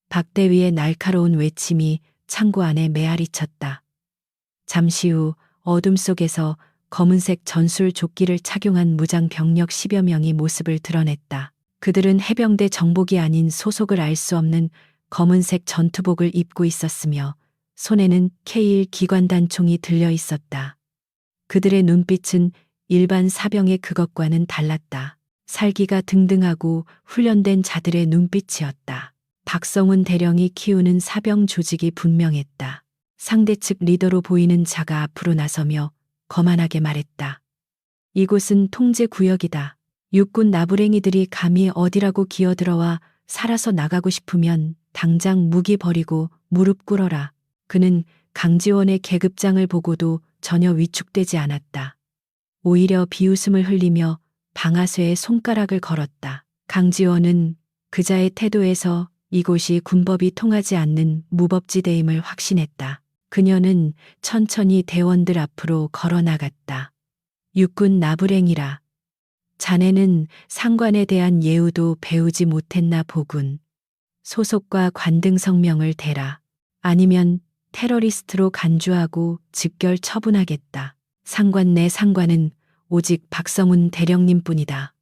박 대위의 날카로운 외침이 창고 안에 메아리쳤다. 잠시 후 어둠 속에서 검은색 전술 조끼를 착용한 무장 병력 10여 명이 모습을 드러냈다. 그들은 해병대 정복이 아닌 소속을 알 수 없는 검은색 전투복을 입고 있었으며 손에는 K1 기관단총이 들려 있었다. 그들의 눈빛은 일반 사병의 그것과는 달랐다. 살기가 등등하고 훈련된 자들의 눈빛이었다. 박성훈 대령이 키우는 사병 조직이 분명했다. 상대 측 리더로 보이는 자가 앞으로 나서며 거만하게 말했다. 이곳은 통제 구역이다. 육군 나부랭이들이 감히 어디라고 기어들어와 살아서 나가고 싶으면 당장 무기 버리고 무릎 꿇어라. 그는 강지원의 계급장을 보고도 전혀 위축되지 않았다. 오히려 비웃음을 흘리며 방아쇠에 손가락을 걸었다. 강지원은 그자의 태도에서 이곳이 군법이 통하지 않는 무법지대임을 확신했다. 그녀는 천천히 대원들 앞으로 걸어나갔다. 육군 나부랭이라. 자네는 상관에 대한 예우도 배우지 못했나 보군. 소속과 관등 성명을 대라. 아니면 테러리스트로 간주하고 즉결 처분하겠다. 상관 내 상관은 오직 박성훈 대령님뿐이다.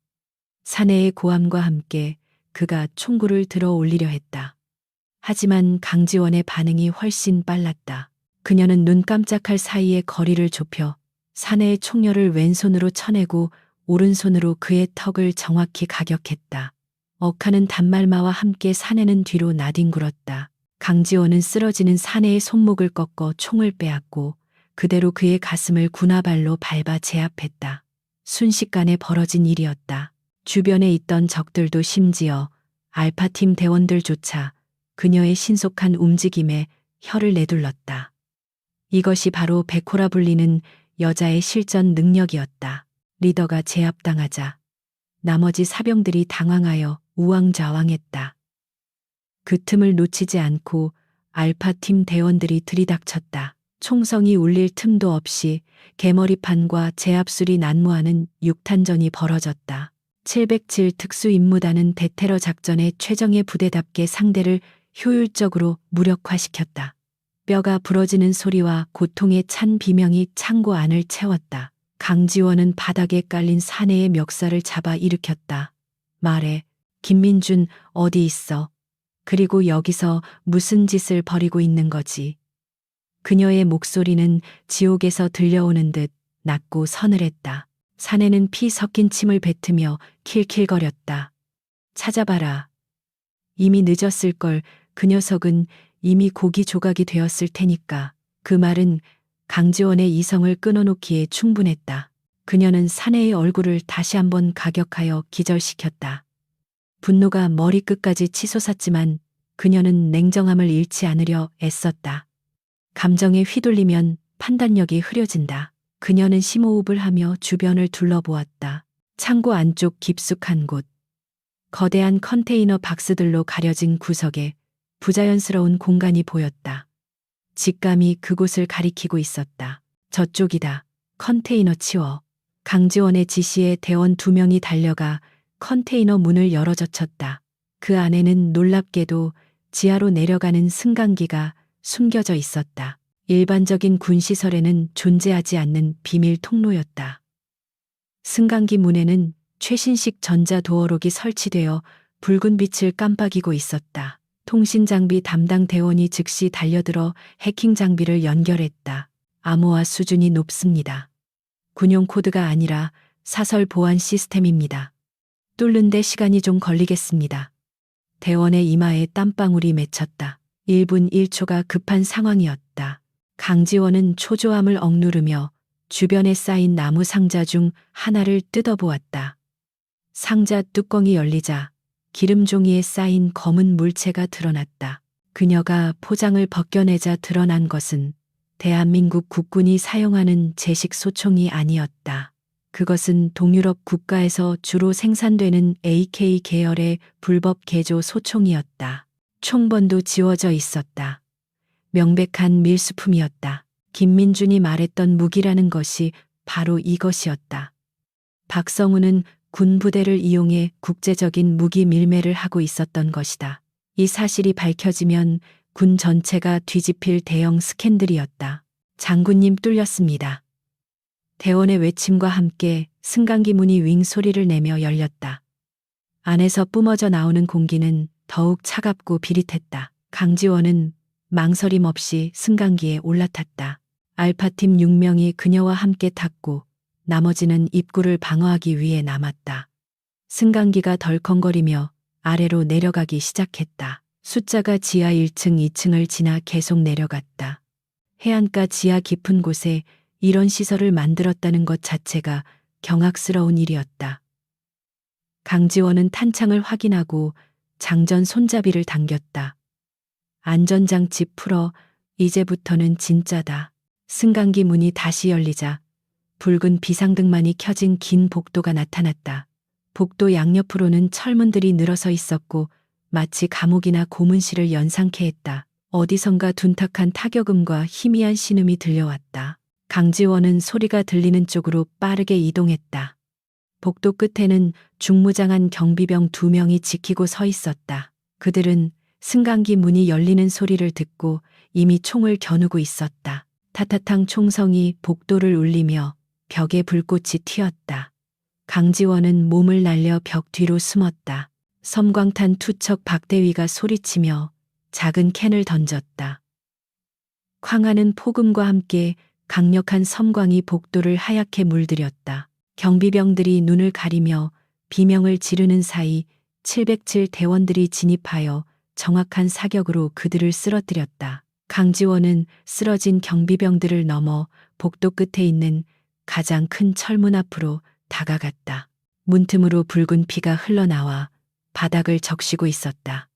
사내의 고함과 함께 그가 총구를 들어 올리려 했다. 하지만 강지원의 반응이 훨씬 빨랐다. 그녀는 눈 깜짝할 사이에 거리를 좁혀 사내의 총열을 왼손으로 쳐내고 오른손으로 그의 턱을 정확히 가격했다. 억하는 단말마와 함께 사내는 뒤로 나뒹굴었다. 강지원은 쓰러지는 사내의 손목을 꺾어 총을 빼앗고 그대로 그의 가슴을 군화발로 밟아 제압했다. 순식간에 벌어진 일이었다. 주변에 있던 적들도 심지어 알파팀 대원들조차 그녀의 신속한 움직임에 혀를 내둘렀다. 이것이 바로 백호라 불리는 여자의 실전 능력이었다. 리더가 제압당하자 나머지 사병들이 당황하여 우왕좌왕했다. 그 틈을 놓치지 않고 알파팀 대원들이 들이닥쳤다. 총성이 울릴 틈도 없이 개머리판과 제압술이 난무하는 육탄전이 벌어졌다. 707 특수임무단은 대테러 작전의 최정예 부대답게 상대를 효율적으로 무력화시켰다. 뼈가 부러지는 소리와 고통에 찬 비명이 창고 안을 채웠다. 강지원은 바닥에 깔린 사내의 멱살을 잡아 일으켰다. 말해, 김민준 어디 있어? 그리고 여기서 무슨 짓을 벌이고 있는 거지? 그녀의 목소리는 지옥에서 들려오는 듯 낮고 서늘했다. 사내는 피 섞인 침을 뱉으며 킬킬거렸다. 찾아봐라. 이미 늦었을걸. 그 녀석은 이미 고기 조각이 되었을 테니까. 그 말은 강지원의 이성을 끊어놓기에 충분했다. 그녀는 사내의 얼굴을 다시 한번 가격하여 기절시켰다. 분노가 머리끝까지 치솟았지만 그녀는 냉정함을 잃지 않으려 애썼다. 감정에 휘둘리면 판단력이 흐려진다. 그녀는 심호흡을 하며 주변을 둘러보았다. 창고 안쪽 깊숙한 곳. 거대한 컨테이너 박스들로 가려진 구석에 부자연스러운 공간이 보였다. 직감이 그곳을 가리키고 있었다. 저쪽이다. 컨테이너 치워. 강지원의 지시에 대원 2명이 달려가 컨테이너 문을 열어젖혔다. 그 안에는 놀랍게도 지하로 내려가는 승강기가 숨겨져 있었다. 일반적인 군시설에는 존재하지 않는 비밀 통로였다. 승강기 문에는 최신식 전자도어록이 설치되어 붉은 빛을 깜빡이고 있었다. 통신장비 담당 대원이 즉시 달려들어 해킹 장비를 연결했다. 암호화 수준이 높습니다. 군용 코드가 아니라 사설 보안 시스템입니다. 뚫는데 시간이 좀 걸리겠습니다. 대원의 이마에 땀방울이 맺혔다. 1분 1초가 급한 상황이었다. 강지원은 초조함을 억누르며 주변에 쌓인 나무 상자 중 하나를 뜯어보았다. 상자 뚜껑이 열리자 기름 종이에 쌓인 검은 물체가 드러났다. 그녀가 포장을 벗겨내자 드러난 것은 대한민국 국군이 사용하는 제식 소총이 아니었다. 그것은 동유럽 국가에서 주로 생산되는 AK 계열의 불법 개조 소총이었다. 총번도 지워져 있었다. 명백한 밀수품이었다. 김민준이 말했던 무기라는 것이 바로 이것이었다. 박성우는 군 부대를 이용해 국제적인 무기 밀매를 하고 있었던 것이다. 이 사실이 밝혀지면 군 전체가 뒤집힐 대형 스캔들이었다. 장군님 뚫렸습니다. 대원의 외침과 함께 승강기 문이 윙 소리를 내며 열렸다. 안에서 뿜어져 나오는 공기는 더욱 차갑고 비릿했다. 강지원은 망설임 없이 승강기에 올라탔다. 알파팀 6명이 그녀와 함께 탔고 나머지는 입구를 방어하기 위해 남았다. 승강기가 덜컹거리며 아래로 내려가기 시작했다. 숫자가 지하 1층, 2층을 지나 계속 내려갔다. 해안가 지하 깊은 곳에 이런 시설을 만들었다는 것 자체가 경악스러운 일이었다. 강지원은 탄창을 확인하고 장전 손잡이를 당겼다. 안전장치 풀어. 이제부터는 진짜다. 승강기 문이 다시 열리자 붉은 비상등만이 켜진 긴 복도가 나타났다. 복도 양옆으로는 철문들이 늘어서 있었고 마치 감옥이나 고문실을 연상케 했다. 어디선가 둔탁한 타격음과 희미한 신음이 들려왔다. 강지원은 소리가 들리는 쪽으로 빠르게 이동했다. 복도 끝에는 중무장한 경비병 2명이 지키고 서 있었다. 그들은 승강기 문이 열리는 소리를 듣고 이미 총을 겨누고 있었다. 타타탕 총성이 복도를 울리며 벽에 불꽃이 튀었다. 강지원은 몸을 날려 벽 뒤로 숨었다. 섬광탄 투척 박대위가 소리치며 작은 캔을 던졌다. 쾅하는 폭음과 함께 강력한 섬광이 복도를 하얗게 물들였다. 경비병들이 눈을 가리며 비명을 지르는 사이 707 대원들이 진입하여 정확한 사격으로 그들을 쓰러뜨렸다. 강지원은 쓰러진 경비병들을 넘어 복도 끝에 있는 가장 큰 철문 앞으로 다가갔다. 문틈으로 붉은 피가 흘러나와 바닥을 적시고 있었다.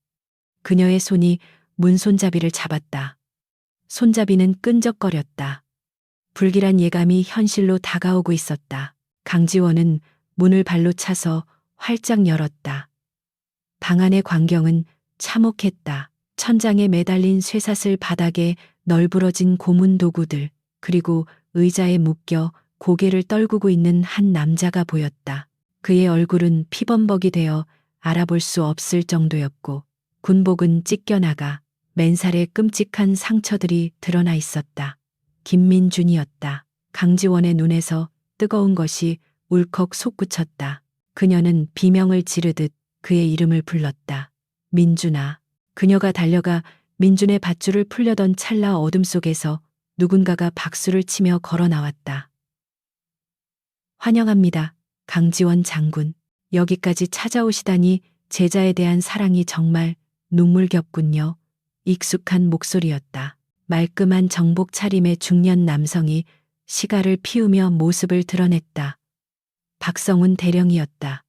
그녀의 손이 문 손잡이를 잡았다. 손잡이는 끈적거렸다. 불길한 예감이 현실로 다가오고 있었다. 강지원은 문을 발로 차서 활짝 열었다. 방 안의 광경은 참혹했다. 천장에 매달린 쇠사슬, 바닥에 널브러진 고문 도구들, 그리고 의자에 묶여 고개를 떨구고 있는 한 남자가 보였다. 그의 얼굴은 피범벅이 되어 알아볼 수 없을 정도였고 군복은 찢겨나가 맨살에 끔찍한 상처들이 드러나 있었다. 김민준이었다. 강지원의 눈에서 뜨거운 것이 울컥 솟구쳤다. 그녀는 비명을 지르듯 그의 이름을 불렀다. 민준아. 그녀가 달려가 민준의 밧줄을 풀려던 찰나 어둠 속에서 누군가가 박수를 치며 걸어 나왔다. 환영합니다. 강지원 장군. 여기까지 찾아오시다니 제자에 대한 사랑이 정말 눈물겹군요. 익숙한 목소리였다. 말끔한 정복 차림의 중년 남성이 시가를 피우며 모습을 드러냈다. 박성훈 대령이었다.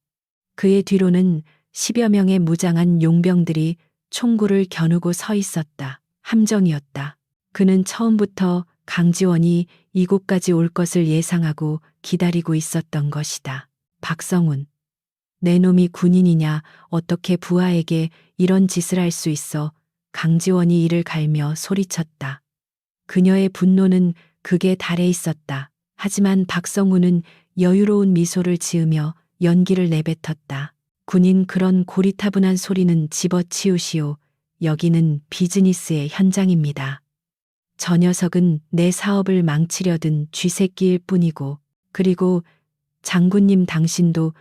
그의 뒤로는 10여 명의 무장한 용병들이 총구를 겨누고 서 있었다. 함정이었다. 그는 처음부터 강지원이 이곳까지 올 것을 예상하고 기다리고 있었던 것이다. 박성훈. 내 놈이 군인이냐, 어떻게 부하에게 이런 짓을 할 수 있어. 강지원이 이를 갈며 소리쳤다. 그녀의 분노는 극에 달해 있었다. 하지만 박성훈은 여유로운 미소를 지으며 연기를 내뱉었다. 군인, 그런 고리타분한 소리는 집어치우시오. 여기는 비즈니스의 현장입니다. 저 녀석은 내 사업을 망치려든 쥐새끼일 뿐이고, 그리고 장군님, 당신도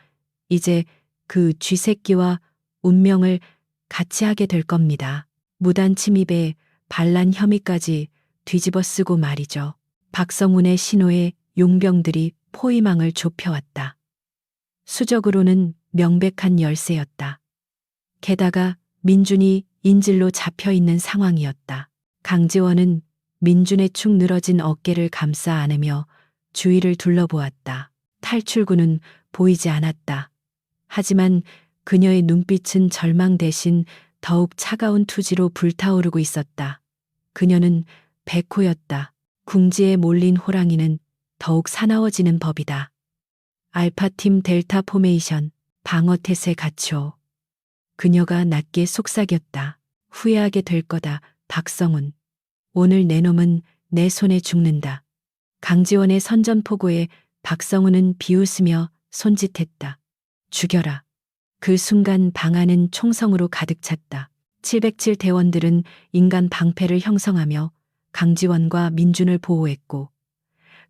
이제 그 쥐새끼와 운명을 같이 하게 될 겁니다. 무단 침입에 반란 혐의까지 뒤집어 쓰고 말이죠. 박성훈의 신호에 용병들이 포위망을 좁혀왔다. 수적으로는 명백한 열세였다. 게다가 민준이 인질로 잡혀 있는 상황이었다. 강지원은 민준의 축 늘어진 어깨를 감싸 안으며 주위를 둘러보았다. 탈출구는 보이지 않았다. 하지만 그녀의 눈빛은 절망 대신 더욱 차가운 투지로 불타오르고 있었다. 그녀는 백호였다. 궁지에 몰린 호랑이는 더욱 사나워지는 법이다. 알파팀 델타 포메이션, 방어태세 갖춰. 그녀가 낮게 속삭였다. 후회하게 될 거다, 박성훈. 오늘 내 놈은 내 손에 죽는다. 강지원의 선전포고에 박성훈은 비웃으며 손짓했다. 죽여라. 그 순간 방 안은 총성으로 가득 찼다. 707 대원들은 인간 방패를 형성하며 강지원과 민준을 보호했고,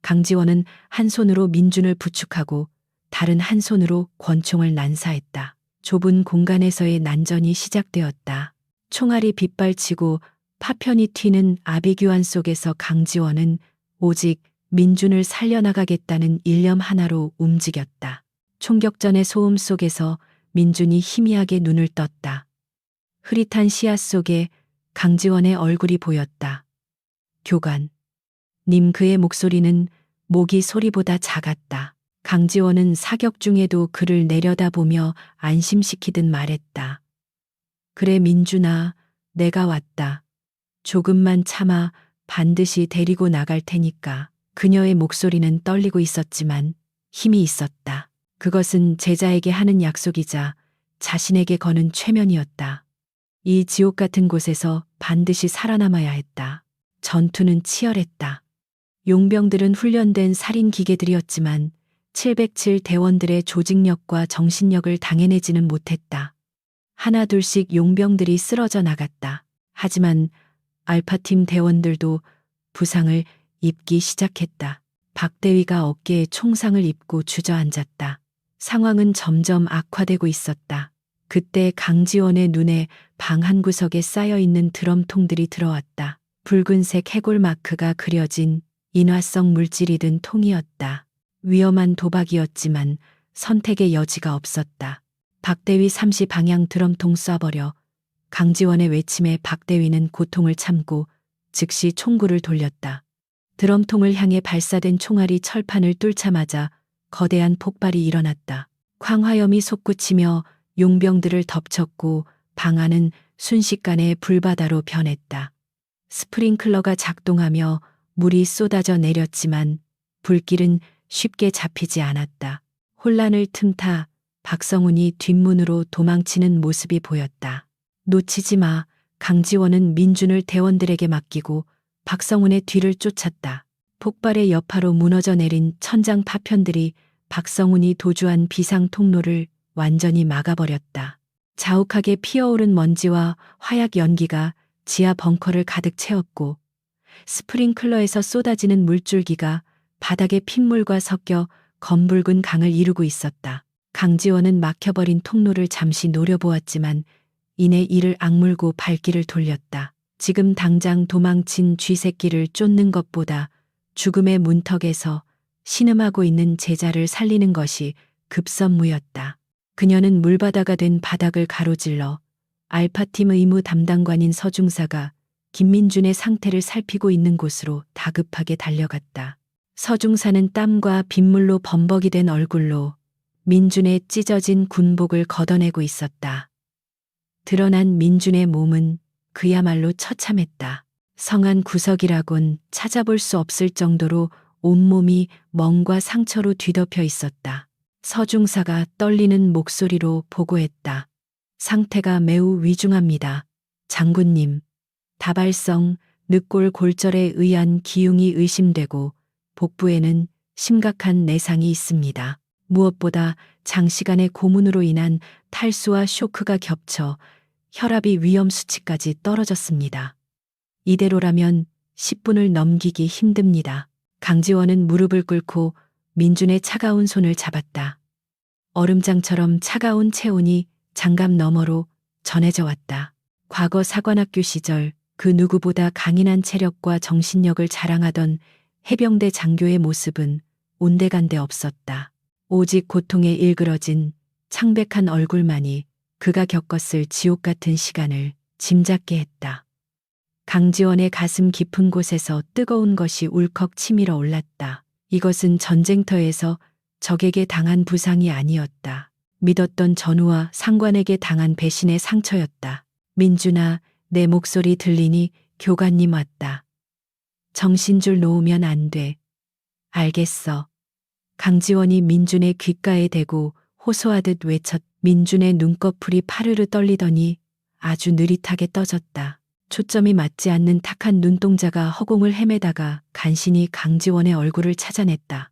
강지원은 한 손으로 민준을 부축하고 다른 한 손으로 권총을 난사했다. 좁은 공간에서의 난전이 시작되었다. 총알이 빗발치고 파편이 튀는 아비규환 속에서 강지원은 오직 민준을 살려나가겠다는 일념 하나로 움직였다. 총격전의 소음 속에서 민준이 희미하게 눈을 떴다. 흐릿한 시야 속에 강지원의 얼굴이 보였다. 교관. 님. 그의 목소리는 모기 소리보다 작았다. 강지원은 사격 중에도 그를 내려다보며 안심시키듯 말했다. 그래 민준아, 내가 왔다. 조금만 참아, 반드시 데리고 나갈 테니까. 그녀의 목소리는 떨리고 있었지만 힘이 있었다. 그것은 제자에게 하는 약속이자 자신에게 거는 최면이었다. 이 지옥 같은 곳에서 반드시 살아남아야 했다. 전투는 치열했다. 용병들은 훈련된 살인 기계들이었지만 707 대원들의 조직력과 정신력을 당해내지는 못했다. 하나둘씩 용병들이 쓰러져 나갔다. 하지만 알파팀 대원들도 부상을 입기 시작했다. 박대위가 어깨에 총상을 입고 주저앉았다. 상황은 점점 악화되고 있었다. 그때 강지원의 눈에 방 한 구석에 쌓여있는 드럼통들이 들어왔다. 붉은색 해골 마크가 그려진 인화성 물질이 든 통이었다. 위험한 도박이었지만 선택의 여지가 없었다. 박대위 30방향 드럼통 쏴버려. 강지원의 외침에 박대위는 고통을 참고 즉시 총구를 돌렸다. 드럼통을 향해 발사된 총알이 철판을 뚫자마자 거대한 폭발이 일어났다. 광화염이 솟구치며 용병들을 덮쳤고 방 안은 순식간에 불바다로 변했다. 스프링클러가 작동하며 물이 쏟아져 내렸지만 불길은 쉽게 잡히지 않았다. 혼란을 틈타 박성훈이 뒷문으로 도망치는 모습이 보였다. 놓치지 마. 강지원은 민준을 대원들에게 맡기고 박성훈의 뒤를 쫓았다. 폭발의 여파로 무너져 내린 천장 파편들이 박성훈이 도주한 비상 통로를 완전히 막아버렸다. 자욱하게 피어오른 먼지와 화약 연기가 지하 벙커를 가득 채웠고 스프링클러에서 쏟아지는 물줄기가 바닥의 핏물과 섞여 검붉은 강을 이루고 있었다. 강지원은 막혀버린 통로를 잠시 노려보았지만 이내 이를 악물고 발길을 돌렸다. 지금 당장 도망친 쥐새끼를 쫓는 것보다 죽음의 문턱에서 신음하고 있는 제자를 살리는 것이 급선무였다. 그녀는 물바다가 된 바닥을 가로질러 알파팀 의무 담당관인 서중사가 김민준의 상태를 살피고 있는 곳으로 다급하게 달려갔다. 서중사는 땀과 빗물로 범벅이 된 얼굴로 민준의 찢어진 군복을 걷어내고 있었다. 드러난 민준의 몸은 그야말로 처참했다. 성한 구석이라곤 찾아볼 수 없을 정도로 온몸이 멍과 상처로 뒤덮여 있었다. 서중사가 떨리는 목소리로 보고했다. 상태가 매우 위중합니다. 장군님, 다발성 늑골 골절에 의한 기흉이 의심되고 복부에는 심각한 내상이 있습니다. 무엇보다 장시간의 고문으로 인한 탈수와 쇼크가 겹쳐 혈압이 위험 수치까지 떨어졌습니다. 이대로라면 10분을 넘기기 힘듭니다. 강지원은 무릎을 꿇고 민준의 차가운 손을 잡았다. 얼음장처럼 차가운 체온이 장갑 너머로 전해져 왔다. 과거 사관학교 시절 그 누구보다 강인한 체력과 정신력을 자랑하던 해병대 장교의 모습은 온데간데 없었다. 오직 고통에 일그러진 창백한 얼굴만이 그가 겪었을 지옥 같은 시간을 짐작게 했다. 강지원의 가슴 깊은 곳에서 뜨거운 것이 울컥 치밀어 올랐다. 이것은 전쟁터에서 적에게 당한 부상이 아니었다. 믿었던 전우와 상관에게 당한 배신의 상처였다. 민준아, 내 목소리 들리니? 교관님 왔다. 정신줄 놓으면 안 돼. 알겠어. 강지원이 민준의 귓가에 대고 호소하듯 외쳤. 민준의 눈꺼풀이 파르르 떨리더니 아주 느릿하게 떠졌다. 초점이 맞지 않는 탁한 눈동자가 허공을 헤매다가 간신히 강지원의 얼굴을 찾아냈다.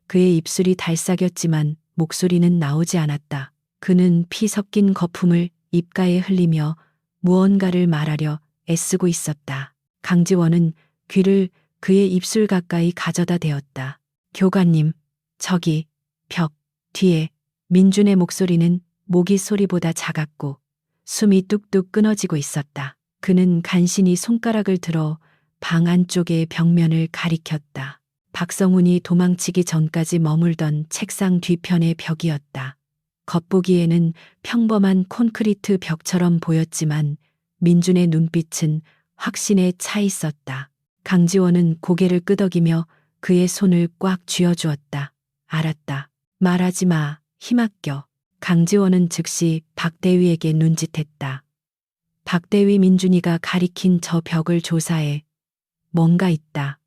그의 입술이 달싹였지만 목소리는 나오지 않았다. 그는 피 섞인 거품을 입가에 흘리며 무언가를 말하려 애쓰고 있었다. 강지원은 귀를 그의 입술 가까이 가져다 대었다. 교관님, 저기 벽 뒤에. 민준의 목소리는 모기 소리보다 작았고 숨이 뚝뚝 끊어지고 있었다. 그는 간신히 손가락을 들어 방 안쪽의 벽면을 가리켰다. 박성훈이 도망치기 전까지 머물던 책상 뒤편의 벽이었다. 겉보기에는 평범한 콘크리트 벽처럼 보였지만 민준의 눈빛은 확신에 차 있었다. 강지원은 고개를 끄덕이며 그의 손을 꽉 쥐어주었다. 알았다. 말하지 마. 힘아껴. 강지원은 즉시 박대위에게 눈짓했다. 박대위. 민준이가 가리킨 저 벽을 조사해. 뭔가 있다.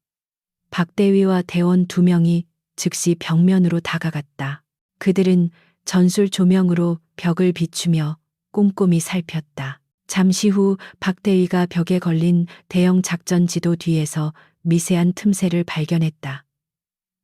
박대위와 대원 2명이 즉시 벽면으로 다가갔다. 그들은 전술 조명으로 벽을 비추며 꼼꼼히 살폈다. 잠시 후 박대위가 벽에 걸린 대형 작전 지도 뒤에서 미세한 틈새를 발견했다.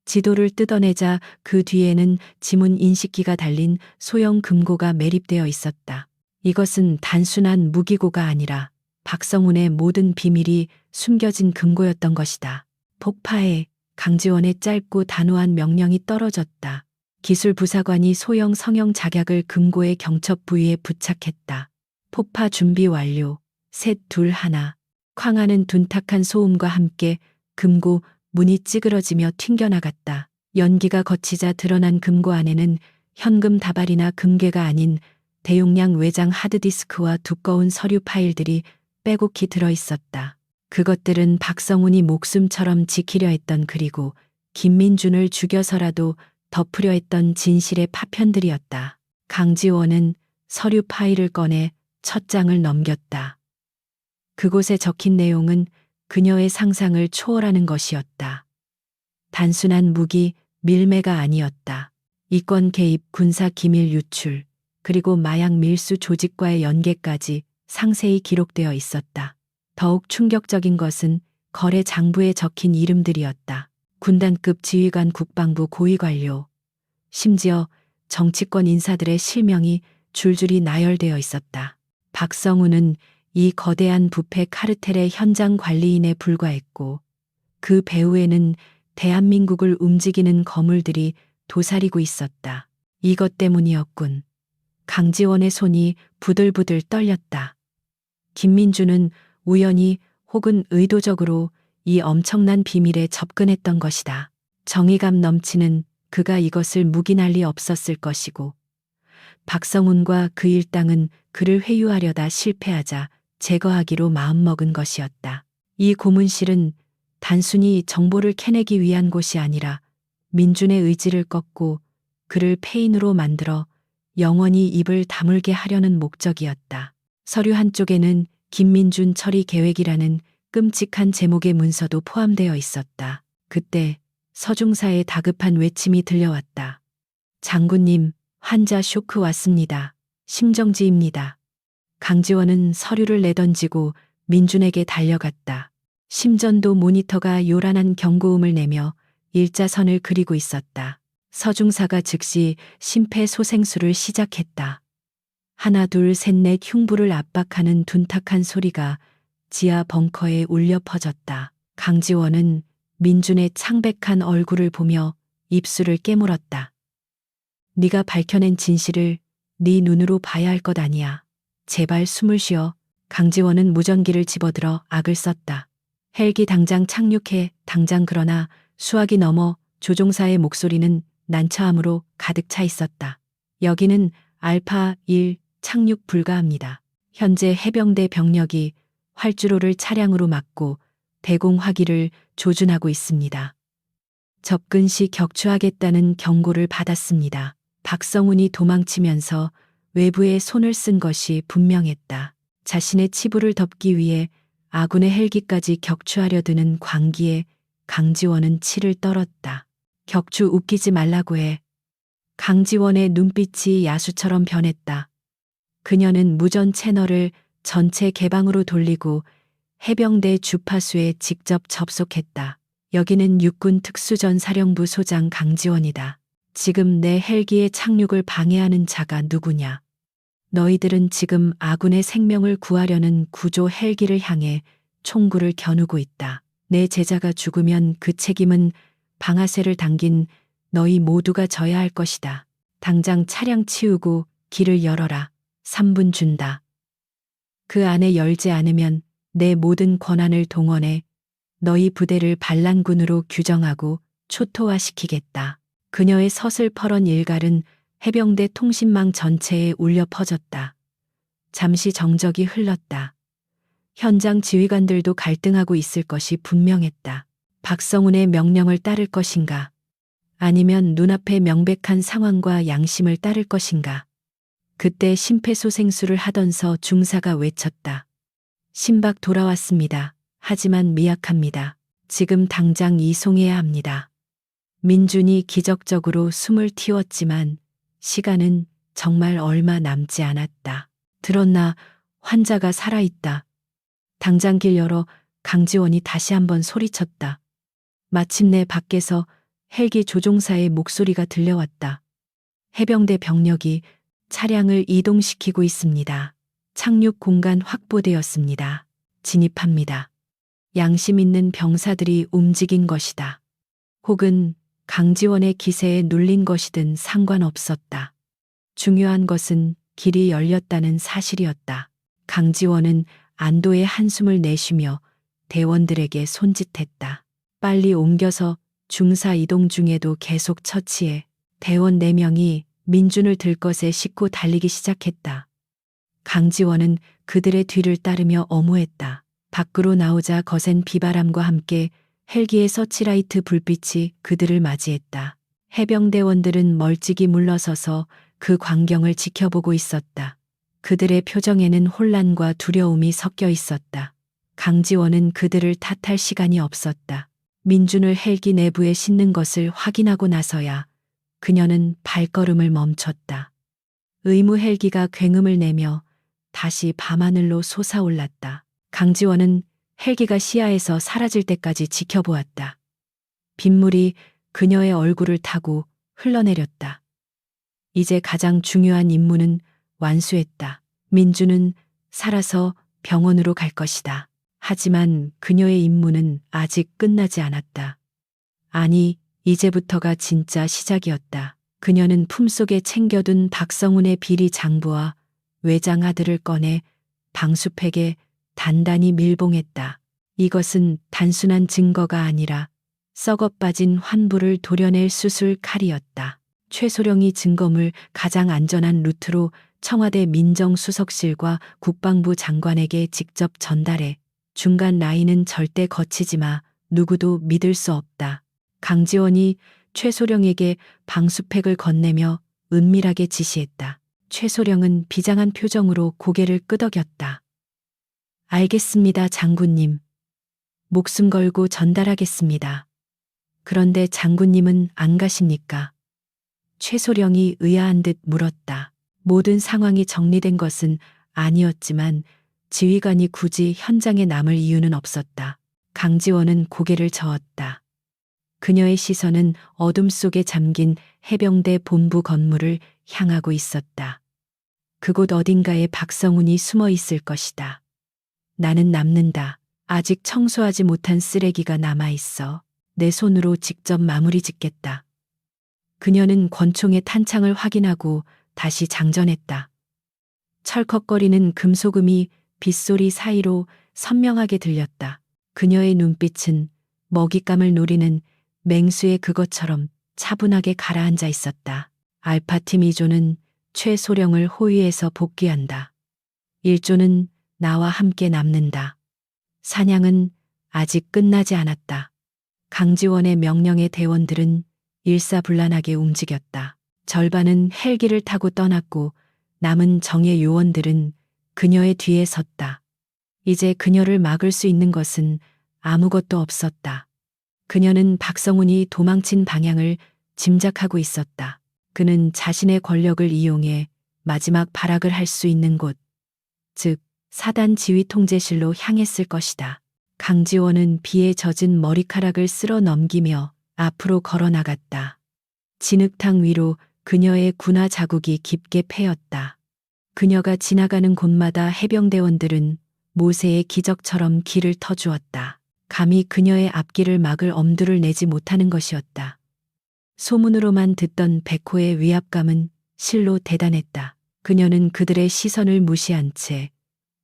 지도를 뜯어내자 그 뒤에는 지문 인식기가 달린 소형 금고가 매립되어 있었다. 이것은 단순한 무기고가 아니라 박성훈의 모든 비밀이 숨겨진 금고였던 것이다. 폭파해. 강지원의 짧고 단호한 명령이 떨어졌다. 기술부사관이 소형 성형 작약을 금고의 경첩 부위에 부착했다. 폭파 준비 완료. 셋, 둘, 하나. 쾅하는 둔탁한 소음과 함께 금고 문이 찌그러지며 튕겨나갔다. 연기가 거치자 드러난 금고 안에는 현금 다발이나 금괴가 아닌 대용량 외장 하드디스크와 두꺼운 서류 파일들이 빼곡히 들어있었다. 그것들은 박성훈이 목숨처럼 지키려 했던, 그리고 김민준을 죽여서라도 덮으려 했던 진실의 파편들이었다. 강지원은 서류 파일을 꺼내 첫 장을 넘겼다. 그곳에 적힌 내용은 그녀의 상상을 초월하는 것이었다. 단순한 무기 밀매가 아니었다. 이권 개입, 군사 기밀 유출, 그리고 마약 밀수 조직과의 연계까지 상세히 기록되어 있었다. 더욱 충격적인 것은 거래 장부에 적힌 이름들이었다. 군단급 지휘관, 국방부 고위 관료, 심지어 정치권 인사들의 실명이 줄줄이 나열되어 있었다. 박성훈은 이 거대한 부패 카르텔의 현장 관리인에 불과했고 그 배후에는 대한민국을 움직이는 거물들이 도사리고 있었다. 이것 때문이었군. 강지원의 손이 부들부들 떨렸다. 김민준은 우연히 혹은 의도적으로 이 엄청난 비밀에 접근했던 것이다. 정의감 넘치는 그가 이것을 묵인할 리 없었을 것이고 박성훈과 그 일당은 그를 회유하려다 실패하자 제거하기로 마음먹은 것이었다. 이 고문실은 단순히 정보를 캐내기 위한 곳이 아니라 민준의 의지를 꺾고 그를 폐인으로 만들어 영원히 입을 다물게 하려는 목적이었다. 서류 한쪽에는 김민준 처리 계획이라는 끔찍한 제목의 문서도 포함되어 있었다. 그때 서중사의 다급한 외침이 들려왔다. 장군님, 환자 쇼크 왔습니다. 심정지입니다. 강지원은 서류를 내던지고 민준에게 달려갔다. 심전도 모니터가 요란한 경고음을 내며 일자선을 그리고 있었다. 서중사가 즉시 심폐소생술을 시작했다. 하나 둘 셋 넷 흉부를 압박하는 둔탁한 소리가 지하 벙커에 울려 퍼졌다. 강지원은 민준의 창백한 얼굴을 보며 입술을 깨물었다. 네가 밝혀낸 진실을 네 눈으로 봐야 할 것 아니야. 제발 숨을 쉬어. 강지원은 무전기를 집어들어 악을 썼다. 헬기 당장 착륙해. 당장. 그러나 수화기 너머 조종사의 목소리는 난처함으로 가득 차 있었다. 여기는 알파 1 착륙 불가합니다. 현재 해병대 병력이 활주로를 차량으로 막고 대공화기를 조준하고 있습니다. 접근 시 격추하겠다는 경고를 받았습니다. 박성훈이 도망치면서 외부에 손을 쓴 것이 분명했다. 자신의 치부를 덮기 위해 아군의 헬기까지 격추하려 드는 광기에 강지원은 치를 떨었다. 격추 웃기지 말라고 해. 강지원의 눈빛이 야수처럼 변했다. 그녀는 무전 채널을 전체 개방으로 돌리고 해병대 주파수에 직접 접속했다. 여기는 육군 특수전사령부 소장 강지원이다. 지금 내 헬기의 착륙을 방해하는 자가 누구냐? 너희들은 지금 아군의 생명을 구하려는 구조 헬기를 향해 총구를 겨누고 있다. 내 제자가 죽으면 그 책임은 방아쇠를 당긴 너희 모두가 져야 할 것이다. 당장 차량 치우고 길을 열어라. 3분 준다. 그 안에 열지 않으면 내 모든 권한을 동원해 너희 부대를 반란군으로 규정하고 초토화시키겠다. 그녀의 서슬퍼런 일갈은 해병대 통신망 전체에 울려 퍼졌다. 잠시 정적이 흘렀다. 현장 지휘관들도 갈등하고 있을 것이 분명했다. 박성훈의 명령을 따를 것인가? 아니면 눈앞의 명백한 상황과 양심을 따를 것인가? 그때 심폐소생술을 하던 중사가 외쳤다. 심박 돌아왔습니다. 하지만 미약합니다. 지금 당장 이송해야 합니다. 민준이 기적적으로 숨을 틔웠지만 시간은 정말 얼마 남지 않았다. 들었나? 환자가 살아있다. 당장 길 열어. 강지원이 다시 한번 소리쳤다. 마침내 밖에서 헬기 조종사의 목소리가 들려왔다. 해병대 병력이 차량을 이동시키고 있습니다. 착륙 공간 확보되었습니다. 진입합니다. 양심 있는 병사들이 움직인 것이다. 혹은 강지원의 기세에 눌린 것이든 상관없었다. 중요한 것은 길이 열렸다는 사실이었다. 강지원은 안도의 한숨을 내쉬며 대원들에게 손짓했다. 빨리 옮겨서 중사 이동 중에도 계속 처치해. 대원 4명이 민준을 들것에 싣고 달리기 시작했다. 강지원은 그들의 뒤를 따르며 엄호했다. 밖으로 나오자 거센 비바람과 함께 헬기의 서치라이트 불빛이 그들을 맞이했다. 해병대원들은 멀찍이 물러서서 그 광경을 지켜보고 있었다. 그들의 표정에는 혼란과 두려움이 섞여 있었다. 강지원은 그들을 탓할 시간이 없었다. 민준을 헬기 내부에 싣는 것을 확인하고 나서야 그녀는 발걸음을 멈췄다. 의무 헬기가 굉음을 내며 다시 밤하늘로 솟아올랐다. 강지원은 헬기가 시야에서 사라질 때까지 지켜보았다. 빗물이 그녀의 얼굴을 타고 흘러내렸다. 이제 가장 중요한 임무는 완수했다. 민준은 살아서 병원으로 갈 것이다. 하지만 그녀의 임무는 아직 끝나지 않았다. 아니, 이제부터가 진짜 시작이었다. 그녀는 품속에 챙겨둔 박성훈의 비리 장부와 외장 아들을 꺼내 방수팩에 단단히 밀봉했다. 이것은 단순한 증거가 아니라 썩어 빠진 환부를 도려낼 수술 칼이었다. 최소령이 증거물 가장 안전한 루트로 청와대 민정수석실과 국방부 장관에게 직접 전달해 중간 라인은 절대 거치지 마. 누구도 믿을 수 없다. 강지원이 최소령에게 방수팩을 건네며 은밀하게 지시했다. 최소령은 비장한 표정으로 고개를 끄덕였다. 알겠습니다, 장군님. 목숨 걸고 전달하겠습니다. 그런데 장군님은 안 가십니까? 최소령이 의아한 듯 물었다. 모든 상황이 정리된 것은 아니었지만 지휘관이 굳이 현장에 남을 이유는 없었다. 강지원은 고개를 저었다. 그녀의 시선은 어둠 속에 잠긴 해병대 본부 건물을 향하고 있었다. 그곳 어딘가에 박성훈이 숨어 있을 것이다. 나는 남는다. 아직 청소하지 못한 쓰레기가 남아있어. 내 손으로 직접 마무리 짓겠다. 그녀는 권총의 탄창을 확인하고 다시 장전했다. 철컥거리는 금소금이 빗소리 사이로 선명하게 들렸다. 그녀의 눈빛은 먹잇감을 노리는 맹수의 그것처럼 차분하게 가라앉아 있었다. 알파팀 2조는 최소령을 호위해서 복귀한다. 1조는 나와 함께 남는다. 사냥은 아직 끝나지 않았다. 강지원의 명령에 대원들은 일사불란하게 움직였다. 절반은 헬기를 타고 떠났고 남은 정예 요원들은 그녀의 뒤에 섰다. 이제 그녀를 막을 수 있는 것은 아무것도 없었다. 그녀는 박성훈이 도망친 방향을 짐작하고 있었다. 그는 자신의 권력을 이용해 마지막 발악을 할 수 있는 곳, 즉 사단 지휘 통제실로 향했을 것이다. 강지원은 비에 젖은 머리카락을 쓸어 넘기며 앞으로 걸어 나갔다. 진흙탕 위로 그녀의 군화 자국이 깊게 패였다. 그녀가 지나가는 곳마다 해병대원들은 모세의 기적처럼 길을 터주었다. 감히 그녀의 앞길을 막을 엄두를 내지 못하는 것이었다. 소문으로만 듣던 백호의 위압감은 실로 대단했다. 그녀는 그들의 시선을 무시한 채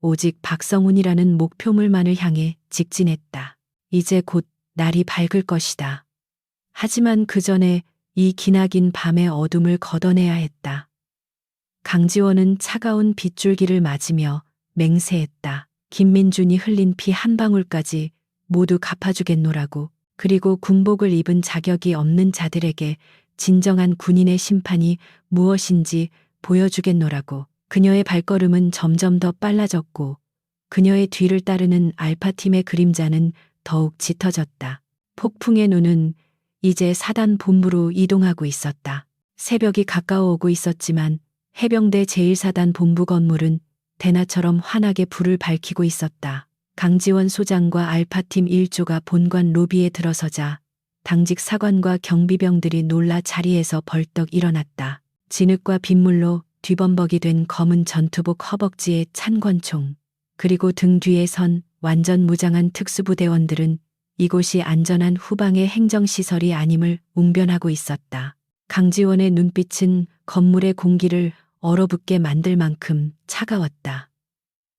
오직 박성훈이라는 목표물만을 향해 직진했다. 이제 곧 날이 밝을 것이다. 하지만 그 전에 이 기나긴 밤의 어둠을 걷어내야 했다. 강지원은 차가운 빗줄기를 맞으며 맹세했다. 김민준이 흘린 피 한 방울까지 모두 갚아주겠노라고. 그리고 군복을 입은 자격이 없는 자들에게 진정한 군인의 심판이 무엇인지 보여주겠노라고. 그녀의 발걸음은 점점 더 빨라졌고 그녀의 뒤를 따르는 알파팀의 그림자는 더욱 짙어졌다. 폭풍의 눈은 이제 사단 본부로 이동하고 있었다. 새벽이 가까워오고 있었지만 해병대 제1사단 본부 건물은 대나처럼 환하게 불을 밝히고 있었다. 강지원 소장과 알파팀 1조가 본관 로비에 들어서자 당직 사관과 경비병들이 놀라 자리에서 벌떡 일어났다. 진흙과 빗물로 뒤범벅이 된 검은 전투복 허벅지에 찬 권총, 그리고 등 뒤에 선 완전 무장한 특수부대원들은 이곳이 안전한 후방의 행정시설이 아님을 웅변하고 있었다. 강지원의 눈빛은 건물의 공기를 얼어붙게 만들 만큼 차가웠다.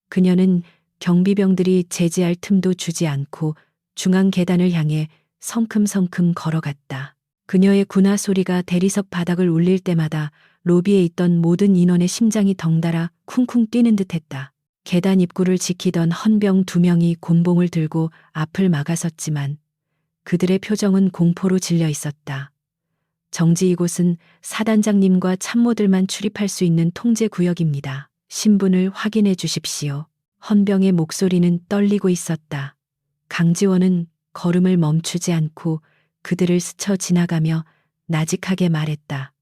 그녀는 경비병들이 제지할 틈도 주지 않고 중앙 계단을 향해 성큼성큼 걸어갔다. 그녀의 군화 소리가 대리석 바닥을 울릴 때마다 로비에 있던 모든 인원의 심장이 덩달아 쿵쿵 뛰는 듯했다. 계단 입구를 지키던 헌병 2명이 곤봉을 들고 앞을 막아섰지만 그들의 표정은 공포로 질려 있었다. 정지, 이곳은 사단장님과 참모들만 출입할 수 있는 통제구역입니다. 신분을 확인해 주십시오. 헌병의 목소리는 떨리고 있었다. 강지원은 걸음을 멈추지 않고 그들을 스쳐 지나가며 나직하게 말했다.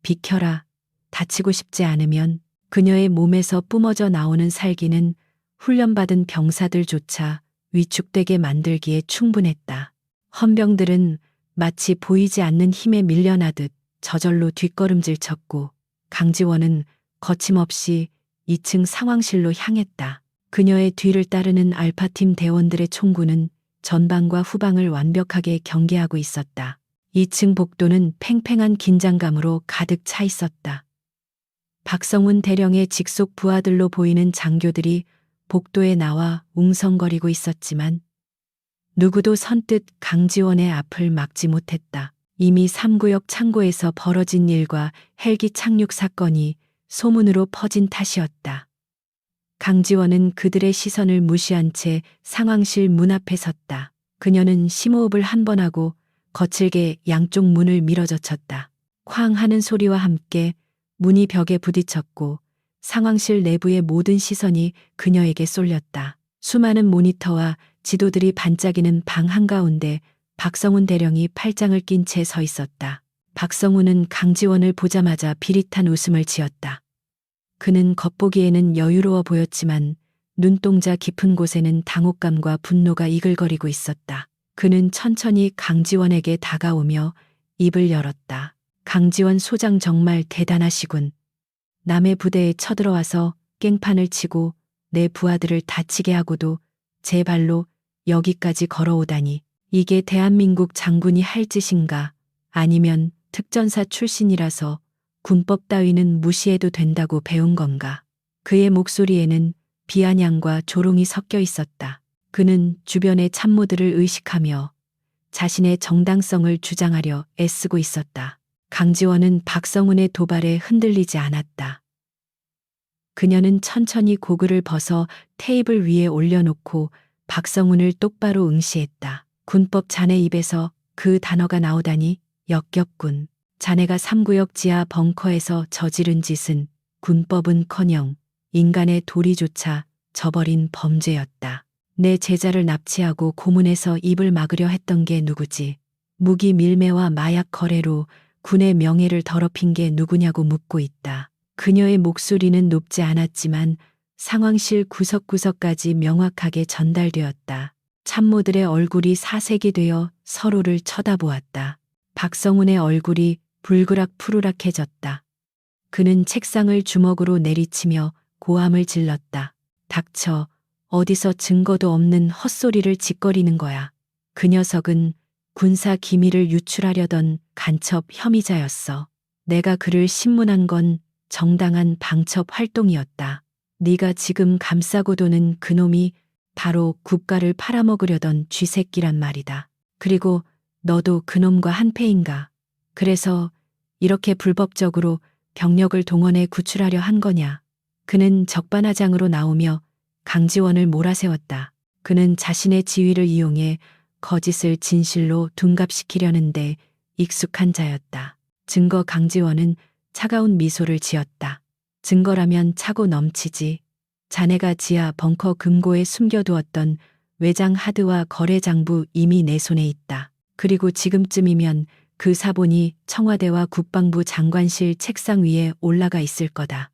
비켜라. 다치고 싶지 않으면. 그녀의 몸에서 뿜어져 나오는 살기는 훈련받은 병사들조차 위축되게 만들기에 충분했다. 헌병들은 마치 보이지 않는 힘에 밀려나듯 저절로 뒷걸음질 쳤고 강지원은 거침없이 2층 상황실로 향했다. 그녀의 뒤를 따르는 알파팀 대원들의 총구는 전방과 후방을 완벽하게 경계하고 있었다. 2층 복도는 팽팽한 긴장감으로 가득 차 있었다. 박성훈 대령의 직속 부하들로 보이는 장교들이 복도에 나와 웅성거리고 있었지만 누구도 선뜻 강지원의 앞을 막지 못했다. 이미 3구역 창고에서 벌어진 일과 헬기 착륙 사건이 소문으로 퍼진 탓이었다. 강지원은 그들의 시선을 무시한 채 상황실 문 앞에 섰다. 그녀는 심호흡을 한 번 하고 거칠게 양쪽 문을 밀어젖혔다. 쾅 하는 소리와 함께 문이 벽에 부딪혔고 상황실 내부의 모든 시선이 그녀에게 쏠렸다. 수많은 모니터와 지도들이 반짝이는 방 한가운데 박성훈 대령이 팔짱을 낀 채 서 있었다. 박성훈은 강지원을 보자마자 비릿한 웃음을 지었다. 그는 겉보기에는 여유로워 보였지만 눈동자 깊은 곳에는 당혹감과 분노가 이글거리고 있었다. 그는 천천히 강지원에게 다가오며 입을 열었다. 강지원 소장 정말 대단하시군. 남의 부대에 쳐들어와서 깽판을 치고 내 부하들을 다치게 하고도 제 발로 여기까지 걸어오다니. 이게 대한민국 장군이 할 짓인가? 아니면 특전사 출신이라서 군법 따위는 무시해도 된다고 배운 건가? 그의 목소리에는 비아냥과 조롱이 섞여 있었다. 그는 주변의 참모들을 의식하며 자신의 정당성을 주장하려 애쓰고 있었다. 강지원은 박성훈의 도발에 흔들리지 않았다. 그녀는 천천히 고글을 벗어 테이블 위에 올려놓고 박성훈을 똑바로 응시했다. 군법 자네 입에서 그 단어가 나오다니 역겹군. 자네가 3구역 지하 벙커에서 저지른 짓은 군법은커녕 인간의 도리조차 저버린 범죄였다. 내 제자를 납치하고 고문해서 입을 막으려 했던 게 누구지? 무기 밀매와 마약 거래로 군의 명예를 더럽힌 게 누구냐고 묻고 있다. 그녀의 목소리는 높지 않았지만 상황실 구석구석까지 명확하게 전달되었다. 참모들의 얼굴이 사색이 되어 서로를 쳐다보았다. 박성훈의 얼굴이 불그락푸르락해졌다. 그는 책상을 주먹으로 내리치며 고함을 질렀다. 닥쳐. 어디서 증거도 없는 헛소리를 짓거리는 거야. 그 녀석은 군사 기밀을 유출하려던 간첩 혐의자였어. 내가 그를 신문한 건 정당한 방첩 활동이었다. 네가 지금 감싸고 도는 그놈이 바로 국가를 팔아먹으려던 쥐새끼란 말이다. 그리고 너도 그놈과 한패인가. 그래서 이렇게 불법적으로 병력을 동원해 구출하려 한 거냐. 그는 적반하장으로 나오며 강지원을 몰아세웠다. 그는 자신의 지위를 이용해 거짓을 진실로 둔갑시키려는데 익숙한 자였다. 증거. 강지원은 차가운 미소를 지었다. 증거라면 차고 넘치지. 자네가 지하 벙커 금고에 숨겨두었던 외장 하드와 거래 장부 이미 내 손에 있다. 그리고 지금쯤이면 그 사본이 청와대와 국방부 장관실 책상 위에 올라가 있을 거다.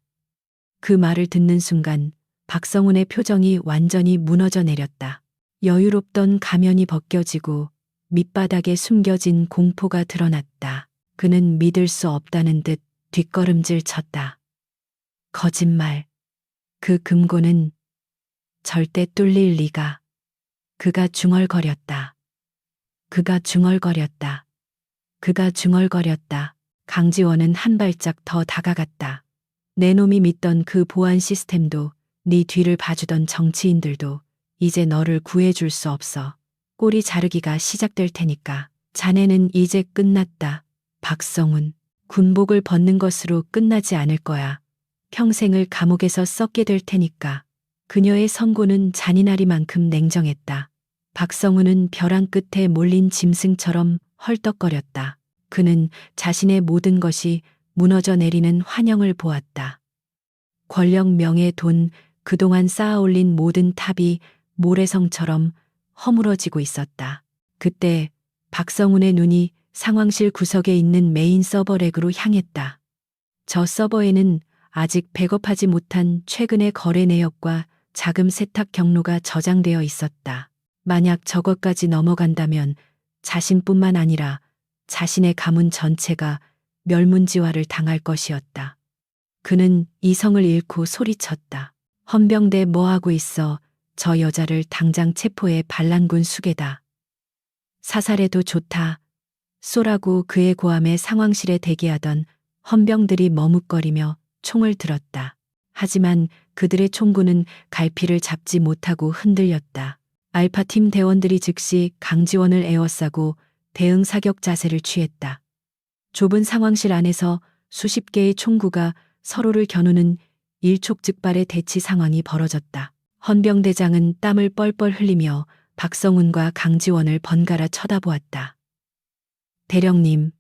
그 말을 듣는 순간 박성훈의 표정이 완전히 무너져 내렸다. 여유롭던 가면이 벗겨지고 밑바닥에 숨겨진 공포가 드러났다. 그는 믿을 수 없다는 듯 뒷걸음질 쳤다. 거짓말. 그 금고는 절대 뚫릴 리가. 그가 중얼거렸다. 그가 중얼거렸다. 그가 중얼거렸다. 강지원은 한 발짝 더 다가갔다. 내 놈이 믿던 그 보안 시스템도 네 뒤를 봐주던 정치인들도 이제 너를 구해줄 수 없어. 꼬리 자르기가 시작될 테니까. 자네는 이제 끝났다. 박성훈. 군복을 벗는 것으로 끝나지 않을 거야. 평생을 감옥에서 썩게 될 테니까. 그녀의 선고는 잔인하리만큼 냉정했다. 박성훈은 벼랑 끝에 몰린 짐승처럼 헐떡거렸다. 그는 자신의 모든 것이 무너져 내리는 환영을 보았다. 권력, 명예, 돈, 그동안 쌓아올린 모든 탑이 모래성처럼 허물어지고 있었다. 그때 박성훈의 눈이 상황실 구석에 있는 메인 서버렉으로 향했다. 저 서버에는 아직 백업하지 못한 최근의 거래 내역과 자금 세탁 경로가 저장되어 있었다. 만약 저것까지 넘어간다면 자신뿐만 아니라 자신의 가문 전체가 멸문지화를 당할 것이었다. 그는 이성을 잃고 소리쳤다. 헌병대 뭐하고 있어. 저 여자를 당장 체포해 반란군 수계다. 사살해도 좋다. 쏘라고 그의 고함에 상황실에 대기하던 헌병들이 머뭇거리며 총을 들었다. 하지만 그들의 총구는 갈피를 잡지 못하고 흔들렸다. 알파팀 대원들이 즉시 강지원을 에워싸고 대응 사격 자세를 취했다. 좁은 상황실 안에서 수십 개의 총구가 서로를 겨누는 일촉즉발의 대치 상황이 벌어졌다. 헌병대장은 땀을 뻘뻘 흘리며 박성훈과 강지원을 번갈아 쳐다보았다. 대령님.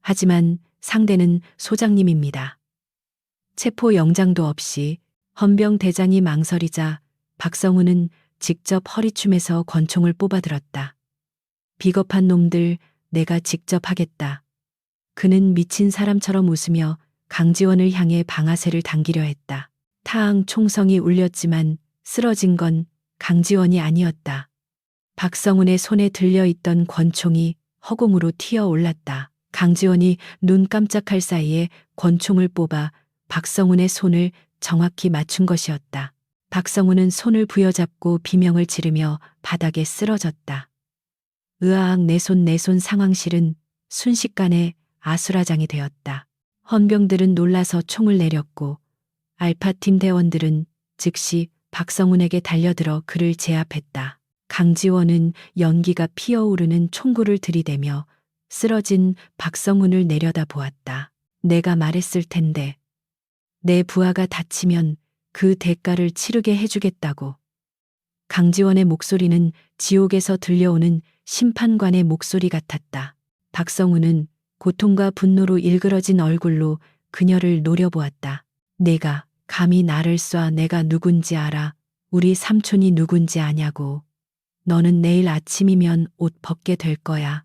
하지만 상대는 소장님입니다. 체포 영장도 없이 헌병대장이 망설이자 박성훈은 직접 허리춤에서 권총을 뽑아들었다. 비겁한 놈들, 내가 직접 하겠다. 그는 미친 사람처럼 웃으며 강지원을 향해 방아쇠를 당기려 했다. 타앙 총성이 울렸지만 쓰러진 건 강지원이 아니었다. 박성훈의 손에 들려있던 권총이 허공으로 튀어 올랐다. 강지원이 눈 깜짝할 사이에 권총을 뽑아 박성훈의 손을 정확히 맞춘 것이었다. 박성훈은 손을 부여잡고 비명을 지르며 바닥에 쓰러졌다. 으아악, 내 손 상황실은 순식간에 아수라장이 되었다. 헌병들은 놀라서 총을 내렸고 알파팀 대원들은 즉시 박성훈에게 달려들어 그를 제압했다. 강지원은 연기가 피어오르는 총구를 들이대며 쓰러진 박성훈을 내려다보았다. 내가 말했을 텐데. 내 부하가 다치면 그 대가를 치르게 해주겠다고. 강지원의 목소리는 지옥에서 들려오는 심판관의 목소리 같았다. 박성훈은 고통과 분노로 일그러진 얼굴로 그녀를 노려보았다. 내가 감히 나를 쏴. 내가 누군지 알아. 우리 삼촌이 누군지 아냐고. 너는 내일 아침이면 옷 벗게 될 거야.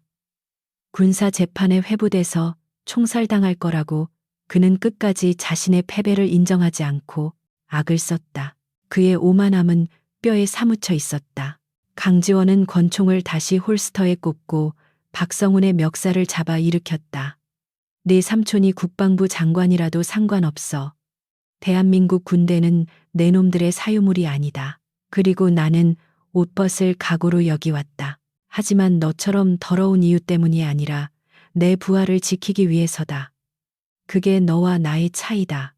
군사 재판에 회부돼서 총살당할 거라고. 그는 끝까지 자신의 패배를 인정하지 않고 악을 썼다. 그의 오만함은 뼈에 사무쳐 있었다. 강지원은 권총을 다시 홀스터에 꽂고 박성훈의 멱살을 잡아 일으켰다. 네 삼촌이 국방부 장관이라도 상관없어. 대한민국 군대는 내 놈들의 사유물이 아니다. 그리고 나는 옷 벗을 각오로 여기 왔다. 하지만 너처럼 더러운 이유 때문이 아니라 내 부하를 지키기 위해서다. 그게 너와 나의 차이다.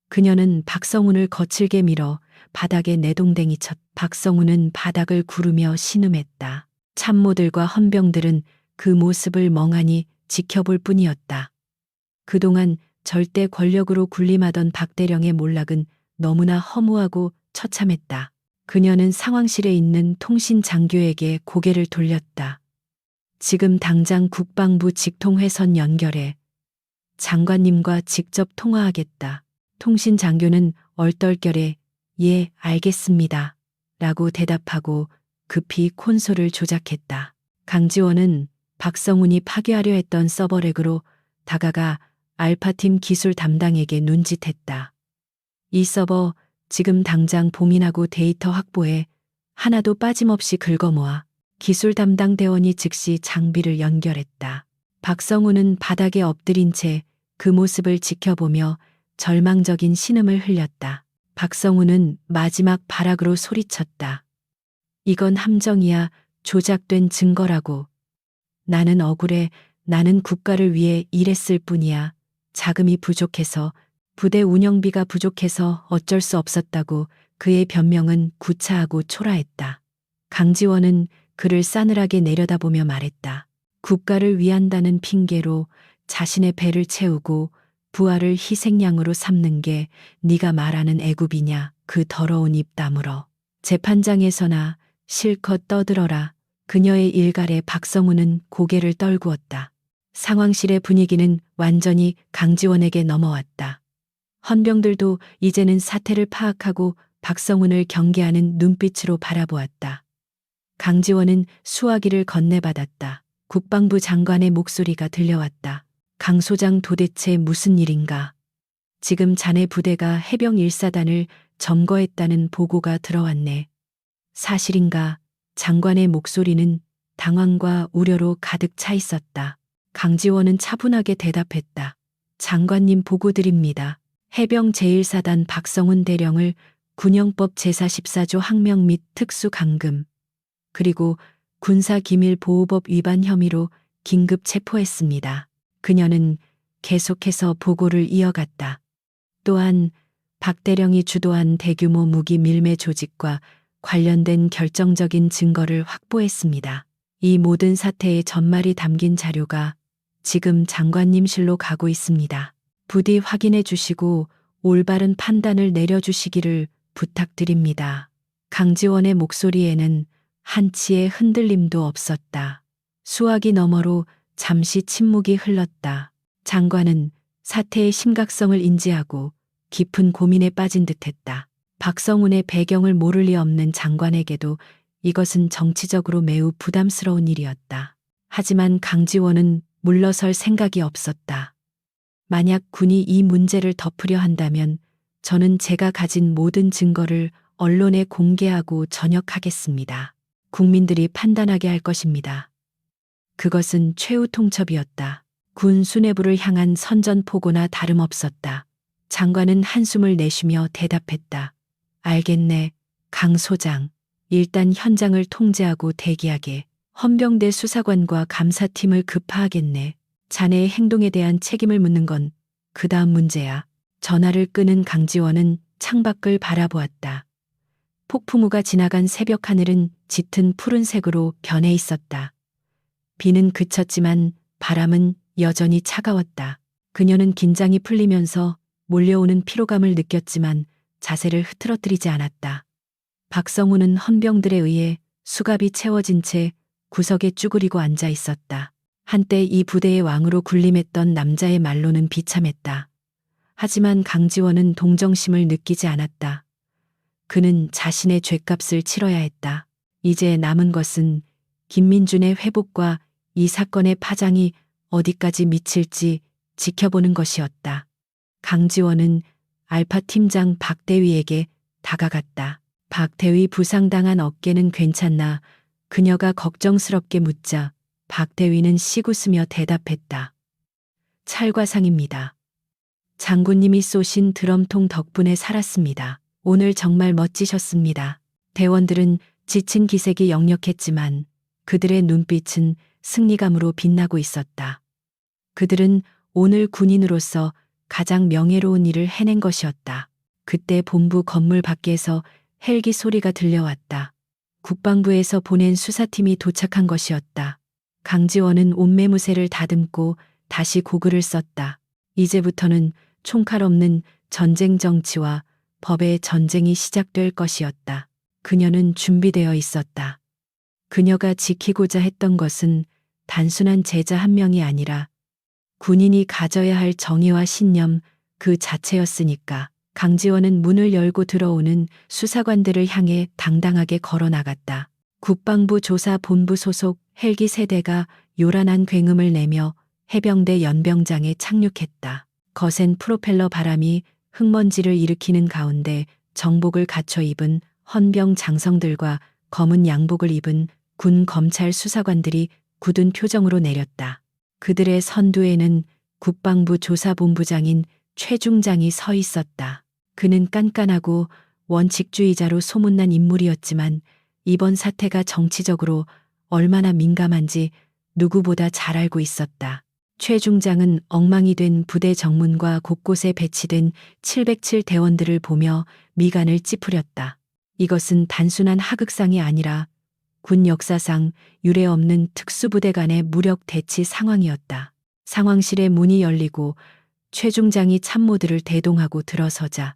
그녀는 박성훈을 거칠게 밀어 바닥에 내동댕이 쳤. 박성훈은 바닥을 구르며 신음했다. 참모들과 헌병들은 그 모습을 멍하니 지켜볼 뿐이었다. 그동안 절대 권력으로 군림하던 박대령의 몰락은 너무나 허무하고 처참했다. 그녀는 상황실에 있는 통신 장교에게 고개를 돌렸다. 지금 당장 국방부 직통회선 연결해. 장관님과 직접 통화하겠다. 통신 장교는 얼떨결에 예, 알겠습니다. 라고 대답하고 급히 콘솔을 조작했다. 강지원은 박성훈이 파괴하려 했던 서버렉으로 다가가 알파팀 기술 담당에게 눈짓했다. 이 서버 지금 당장 봉인하고 데이터 확보해. 하나도 빠짐없이 긁어모아. 기술 담당 대원이 즉시 장비를 연결했다. 박성훈은 바닥에 엎드린 채 그 모습을 지켜보며 절망적인 신음을 흘렸다. 박성훈은 마지막 발악으로 소리쳤다. 이건 함정이야. 조작된 증거라고. 나는 억울해. 나는 국가를 위해 일했을 뿐이야. 자금이 부족해서, 부대 운영비가 부족해서 어쩔 수 없었다고. 그의 변명은 구차하고 초라했다. 강지원은 그를 싸늘하게 내려다보며 말했다. 국가를 위한다는 핑계로 자신의 배를 채우고 부하를 희생양으로 삼는 게 네가 말하는 애굽이냐. 그 더러운 입 다물어. 재판장에서나 실컷 떠들어라. 그녀의 일갈에 박성훈은 고개를 떨구었다. 상황실의 분위기는 완전히 강지원에게 넘어왔다. 헌병들도 이제는 사태를 파악하고 박성훈을 경계하는 눈빛으로 바라보았다. 강지원은 수화기를 건네받았다. 국방부 장관의 목소리가 들려왔다. 강 소장, 도대체 무슨 일인가? 지금 자네 부대가 해병 1사단을 점거했다는 보고가 들어왔네. 사실인가? 장관의 목소리는 당황과 우려로 가득 차 있었다. 강지원은 차분하게 대답했다. 장관님 보고 드립니다. 해병 제1사단 박성훈 대령을 군영법 제44조 항명 및 특수감금 그리고 군사기밀보호법 위반 혐의로 긴급 체포했습니다. 그녀는 계속해서 보고를 이어갔다. 또한 박 대령이 주도한 대규모 무기 밀매 조직과 관련된 결정적인 증거를 확보했습니다. 이 모든 사태의 전말이 담긴 자료가 지금 장관님실로 가고 있습니다. 부디 확인해 주시고 올바른 판단을 내려주시기를 부탁드립니다. 강지원의 목소리에는 한치의 흔들림도 없었다. 수화기 너머로 잠시 침묵이 흘렀다. 장관은 사태의 심각성을 인지하고 깊은 고민에 빠진 듯했다. 박성훈의 배경을 모를 리 없는 장관에게도 이것은 정치적으로 매우 부담스러운 일이었다. 하지만 강지원은 물러설 생각이 없었다. 만약 군이 이 문제를 덮으려 한다면 저는 제가 가진 모든 증거를 언론에 공개하고 전역하겠습니다. 국민들이 판단하게 할 것입니다. 그것은 최후 통첩이었다. 군 수뇌부를 향한 선전포고나 다름없었다. 장관은 한숨을 내쉬며 대답했다. 알겠네, 강 소장. 일단 현장을 통제하고 대기하게. 헌병대 수사관과 감사팀을 급파하겠네. 자네의 행동에 대한 책임을 묻는 건 그 다음 문제야. 전화를 끄는 강지원은 창밖을 바라보았다. 폭풍우가 지나간 새벽 하늘은 짙은 푸른색으로 변해 있었다. 비는 그쳤지만 바람은 여전히 차가웠다. 그녀는 긴장이 풀리면서 몰려오는 피로감을 느꼈지만 자세를 흐트러뜨리지 않았다. 박성훈은 헌병들에 의해 수갑이 채워진 채 구석에 쭈그리고 앉아 있었다. 한때 이 부대의 왕으로 군림했던 남자의 말로는 비참했다. 하지만 강지원은 동정심을 느끼지 않았다. 그는 자신의 죗값을 치러야 했다. 이제 남은 것은 김민준의 회복과 이 사건의 파장이 어디까지 미칠지 지켜보는 것이었다. 강지원은 알파 팀장 박대위에게 다가갔다. 박대위 부상당한 어깨는 괜찮나? 그녀가 걱정스럽게 묻자 박대위는 씨구으며 대답했다. 찰과상입니다. 장군님이 쏘신 드럼통 덕분에 살았습니다. 오늘 정말 멋지셨습니다. 대원들은 지친 기색이 역력했지만 그들의 눈빛은 승리감으로 빛나고 있었다. 그들은 오늘 군인으로서 가장 명예로운 일을 해낸 것이었다. 그때 본부 건물 밖에서 헬기 소리가 들려왔다. 국방부에서 보낸 수사팀이 도착한 것이었다. 강지원은 옷매무새를 다듬고 다시 고글을 썼다. 이제부터는 총칼 없는 전쟁 정치와 법의 전쟁이 시작될 것이었다. 그녀는 준비되어 있었다. 그녀가 지키고자 했던 것은 단순한 제자 한 명이 아니라 군인이 가져야 할 정의와 신념 그 자체였으니까. 강지원은 문을 열고 들어오는 수사관들을 향해 당당하게 걸어 나갔다. 국방부 조사본부 소속 헬기 세대가 요란한 굉음을 내며 해병대 연병장에 착륙했다. 거센 프로펠러 바람이 흙먼지를 일으키는 가운데 정복을 갖춰 입은 헌병 장성들과 검은 양복을 입은 군 검찰 수사관들이 굳은 표정으로 내렸다. 그들의 선두에는 국방부 조사본부장인 최 중장이 서 있었다. 그는 깐깐하고 원칙주의자로 소문난 인물이었지만 이번 사태가 정치적으로 얼마나 민감한지 누구보다 잘 알고 있었다. 최 중장은 엉망이 된 부대 정문과 곳곳에 배치된 707 대원들을 보며 미간을 찌푸렸다. 이것은 단순한 하극상이 아니라 군 역사상 유례없는 특수부대 간의 무력 대치 상황이었다. 상황실의 문이 열리고 최 중장이 참모들을 대동하고 들어서자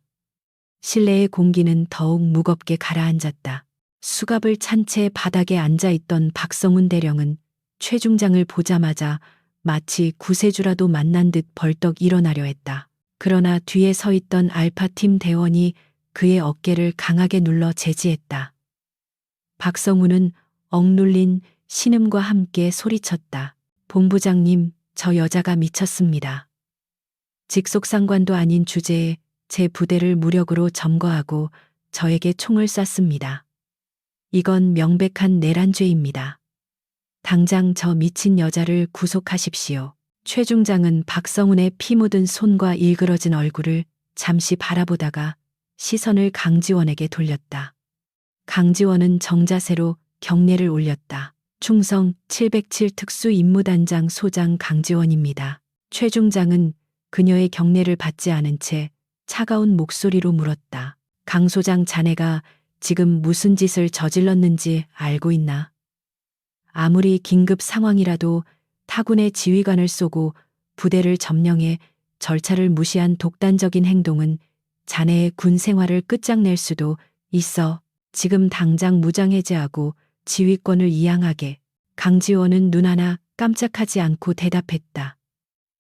실내의 공기는 더욱 무겁게 가라앉았다. 수갑을 찬 채 바닥에 앉아있던 박성훈 대령은 최 중장을 보자마자 마치 구세주라도 만난 듯 벌떡 일어나려 했다. 그러나 뒤에 서 있던 알파팀 대원이 그의 어깨를 강하게 눌러 제지했다. 박성훈은 억눌린 신음과 함께 소리쳤다. 본부장님, 저 여자가 미쳤습니다. 직속상관도 아닌 주제에 제 부대를 무력으로 점거하고 저에게 총을 쐈습니다. 이건 명백한 내란죄입니다. 당장 저 미친 여자를 구속하십시오. 최 중장은 박성훈의 피 묻은 손과 일그러진 얼굴을 잠시 바라보다가 시선을 강지원에게 돌렸다. 강지원은 정자세로 경례를 올렸다. 충성 707 특수임무단장 소장 강지원입니다. 최 중장은 그녀의 경례를 받지 않은 채 차가운 목소리로 물었다. 강 소장 자네가 지금 무슨 짓을 저질렀는지 알고 있나? 아무리 긴급 상황이라도 타군의 지휘관을 쏘고 부대를 점령해 절차를 무시한 독단적인 행동은 자네의 군 생활을 끝장낼 수도 있어. 지금 당장 무장해제하고 지휘권을 이양하게. 강지원은 눈 하나 깜짝하지 않고 대답했다.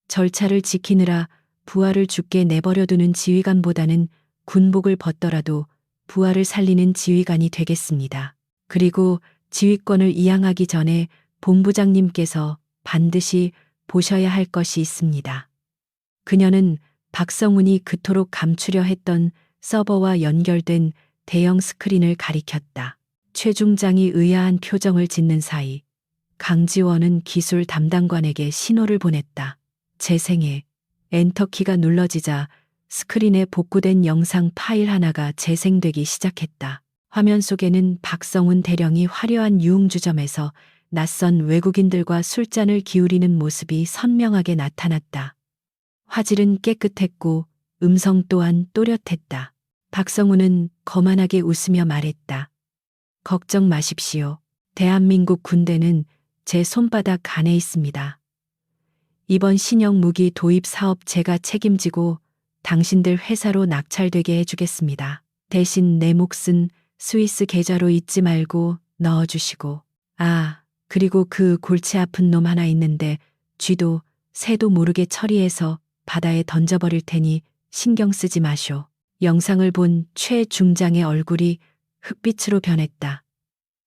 절차를 지키느라 부하를 죽게 내버려두는 지휘관보다는 군복을 벗더라도 부하를 살리는 지휘관이 되겠습니다. 그리고 지휘권을 이양하기 전에 본부장님께서 반드시 보셔야 할 것이 있습니다. 그녀는 박성훈이 그토록 감추려 했던 서버와 연결된 대형 스크린을 가리켰다. 최 중장이 의아한 표정을 짓는 사이 강지원은 기술 담당관에게 신호를 보냈다. 재생해. 엔터키가 눌러지자 스크린에 복구된 영상 파일 하나가 재생되기 시작했다. 화면 속에는 박성훈 대령이 화려한 유흥주점에서 낯선 외국인들과 술잔을 기울이는 모습이 선명하게 나타났다. 화질은 깨끗했고 음성 또한 또렷했다. 박성훈은 거만하게 웃으며 말했다. 걱정 마십시오. 대한민국 군대는 제 손바닥 안에 있습니다. 이번 신형 무기 도입 사업 제가 책임지고 당신들 회사로 낙찰되게 해주겠습니다. 대신 내 몫은 스위스 계좌로 잊지 말고 넣어주시고. 아, 그리고 그 골치 아픈 놈 하나 있는데 쥐도 새도 모르게 처리해서 바다에 던져버릴 테니 신경 쓰지 마쇼. 영상을 본 최 중장의 얼굴이 흑빛으로 변했다.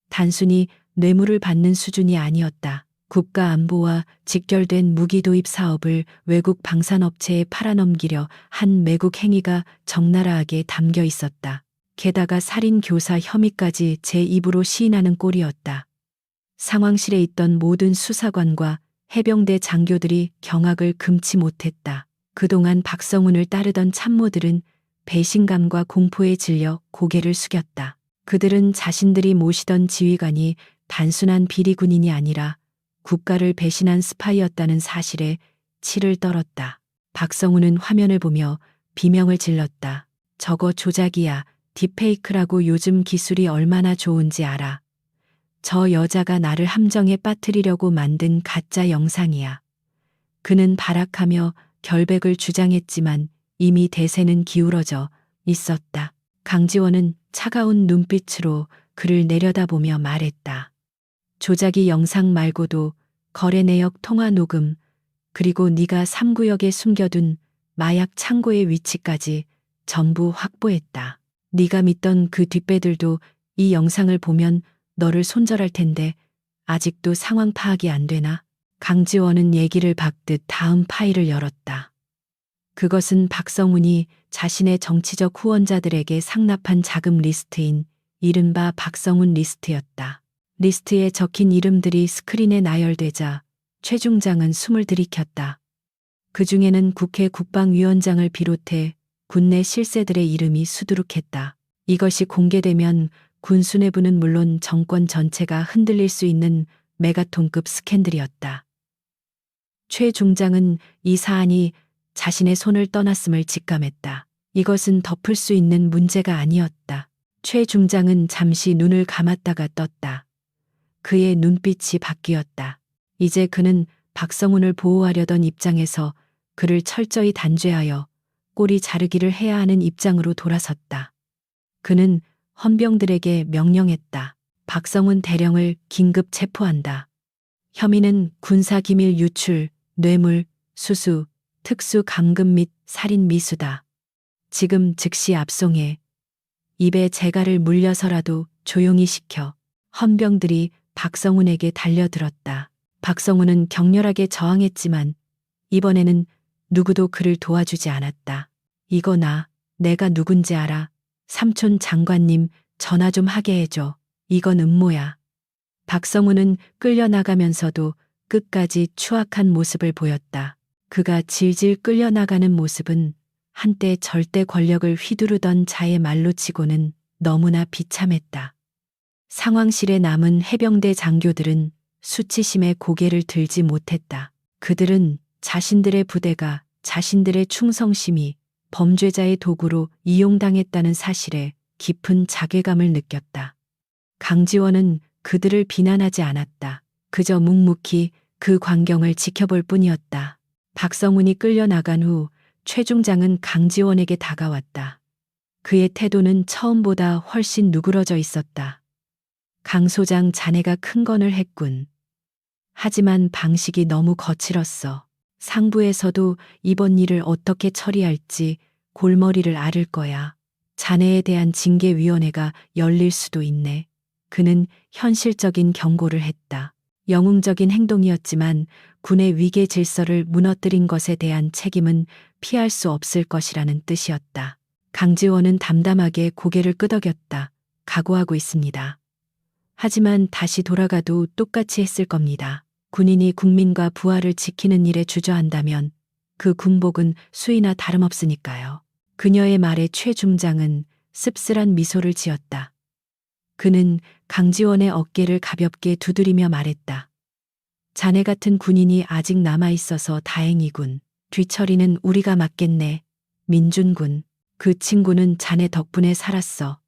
단순히 뇌물을 받는 수준이 아니었다. 국가 안보와 직결된 무기 도입 사업을 외국 방산업체에 팔아넘기려 한 매국 행위가 적나라하게 담겨 있었다. 게다가 살인 교사 혐의까지 제 입으로 시인하는 꼴이었다. 상황실에 있던 모든 수사관과 해병대 장교들이 경악을 금치 못했다. 그동안 박성훈을 따르던 참모들은 배신감과 공포에 질려 고개를 숙였다. 그들은 자신들이 모시던 지휘관이 단순한 비리군인이 아니라 국가를 배신한 스파이였다는 사실에 치를 떨었다. 박성훈은 화면을 보며 비명을 질렀다. 저거 조작이야. 딥페이크라고 요즘 기술이 얼마나 좋은지 알아. 저 여자가 나를 함정에 빠뜨리려고 만든 가짜 영상이야. 그는 발악하며 결백을 주장했지만 이미 대세는 기울어져 있었다. 강지원은 차가운 눈빛으로 그를 내려다보며 말했다. 조작이 영상 말고도 거래 내역 통화 녹음, 그리고 네가 3구역에 숨겨둔 마약 창고의 위치까지 전부 확보했다. 네가 믿던 그 뒷배들도 이 영상을 보면 너를 손절할 텐데 아직도 상황 파악이 안 되나? 강지원은 얘기를 박듯 다음 파일을 열었다. 그것은 박성훈이 자신의 정치적 후원자들에게 상납한 자금 리스트인 이른바 박성훈 리스트였다. 리스트에 적힌 이름들이 스크린에 나열되자 최 중장은 숨을 들이켰다. 그 중에는 국회 국방위원장을 비롯해 군내 실세들의 이름이 수두룩했다. 이것이 공개되면 군 수뇌부는 물론 정권 전체가 흔들릴 수 있는 메가톤급 스캔들이었다. 최 중장은 이 사안이 자신의 손을 떠났음을 직감했다. 이것은 덮을 수 있는 문제가 아니었다. 최 중장은 잠시 눈을 감았다가 떴다. 그의 눈빛이 바뀌었다. 이제 그는 박성훈을 보호하려던 입장에서 그를 철저히 단죄하여 꼬리 자르기를 해야 하는 입장으로 돌아섰다. 그는 헌병들에게 명령했다. 박성훈 대령을 긴급 체포한다. 혐의는 군사기밀 유출, 뇌물, 수수, 특수 감금 및 살인 미수다. 지금 즉시 압송해. 입에 재갈을 물려서라도 조용히 시켜. 헌병들이 박성훈에게 달려들었다. 박성훈은 격렬하게 저항했지만 이번에는 누구도 그를 도와주지 않았다. 이거 내가 누군지 알아. 삼촌 장관님 전화 좀 하게 해줘. 이건 음모야. 박성훈은 끌려나가면서도 끝까지 추악한 모습을 보였다. 그가 질질 끌려나가는 모습은 한때 절대 권력을 휘두르던 자의 말로 치고는 너무나 비참했다. 상황실에 남은 해병대 장교들은 수치심에 고개를 들지 못했다. 그들은 자신들의 부대가 자신들의 충성심이 범죄자의 도구로 이용당했다는 사실에 깊은 자괴감을 느꼈다. 강지원은 그들을 비난하지 않았다. 그저 묵묵히 그 광경을 지켜볼 뿐이었다. 박성훈이 끌려나간 후 최중장은 강지원에게 다가왔다. 그의 태도는 처음보다 훨씬 누그러져 있었다. 강 소장, 자네가 큰 건을 했군. 하지만 방식이 너무 거칠었어. 상부에서도 이번 일을 어떻게 처리할지 골머리를 앓을 거야. 자네에 대한 징계위원회가 열릴 수도 있네. 그는 현실적인 경고를 했다. 영웅적인 행동이었지만 군의 위계 질서를 무너뜨린 것에 대한 책임은 피할 수 없을 것이라는 뜻이었다. 강지원은 담담하게 고개를 끄덕였다. 각오하고 있습니다. 하지만 다시 돌아가도 똑같이 했을 겁니다. 군인이 국민과 부하를 지키는 일에 주저한다면 그 군복은 수의나 다름없으니까요. 그녀의 말에 최 중장은 씁쓸한 미소를 지었다. 그는 강지원의 어깨를 가볍게 두드리며 말했다. 자네 같은 군인이 아직 남아있어서 다행이군. 뒤처리는 우리가 맡겠네. 민준군. 그 친구는 자네 덕분에 살았어.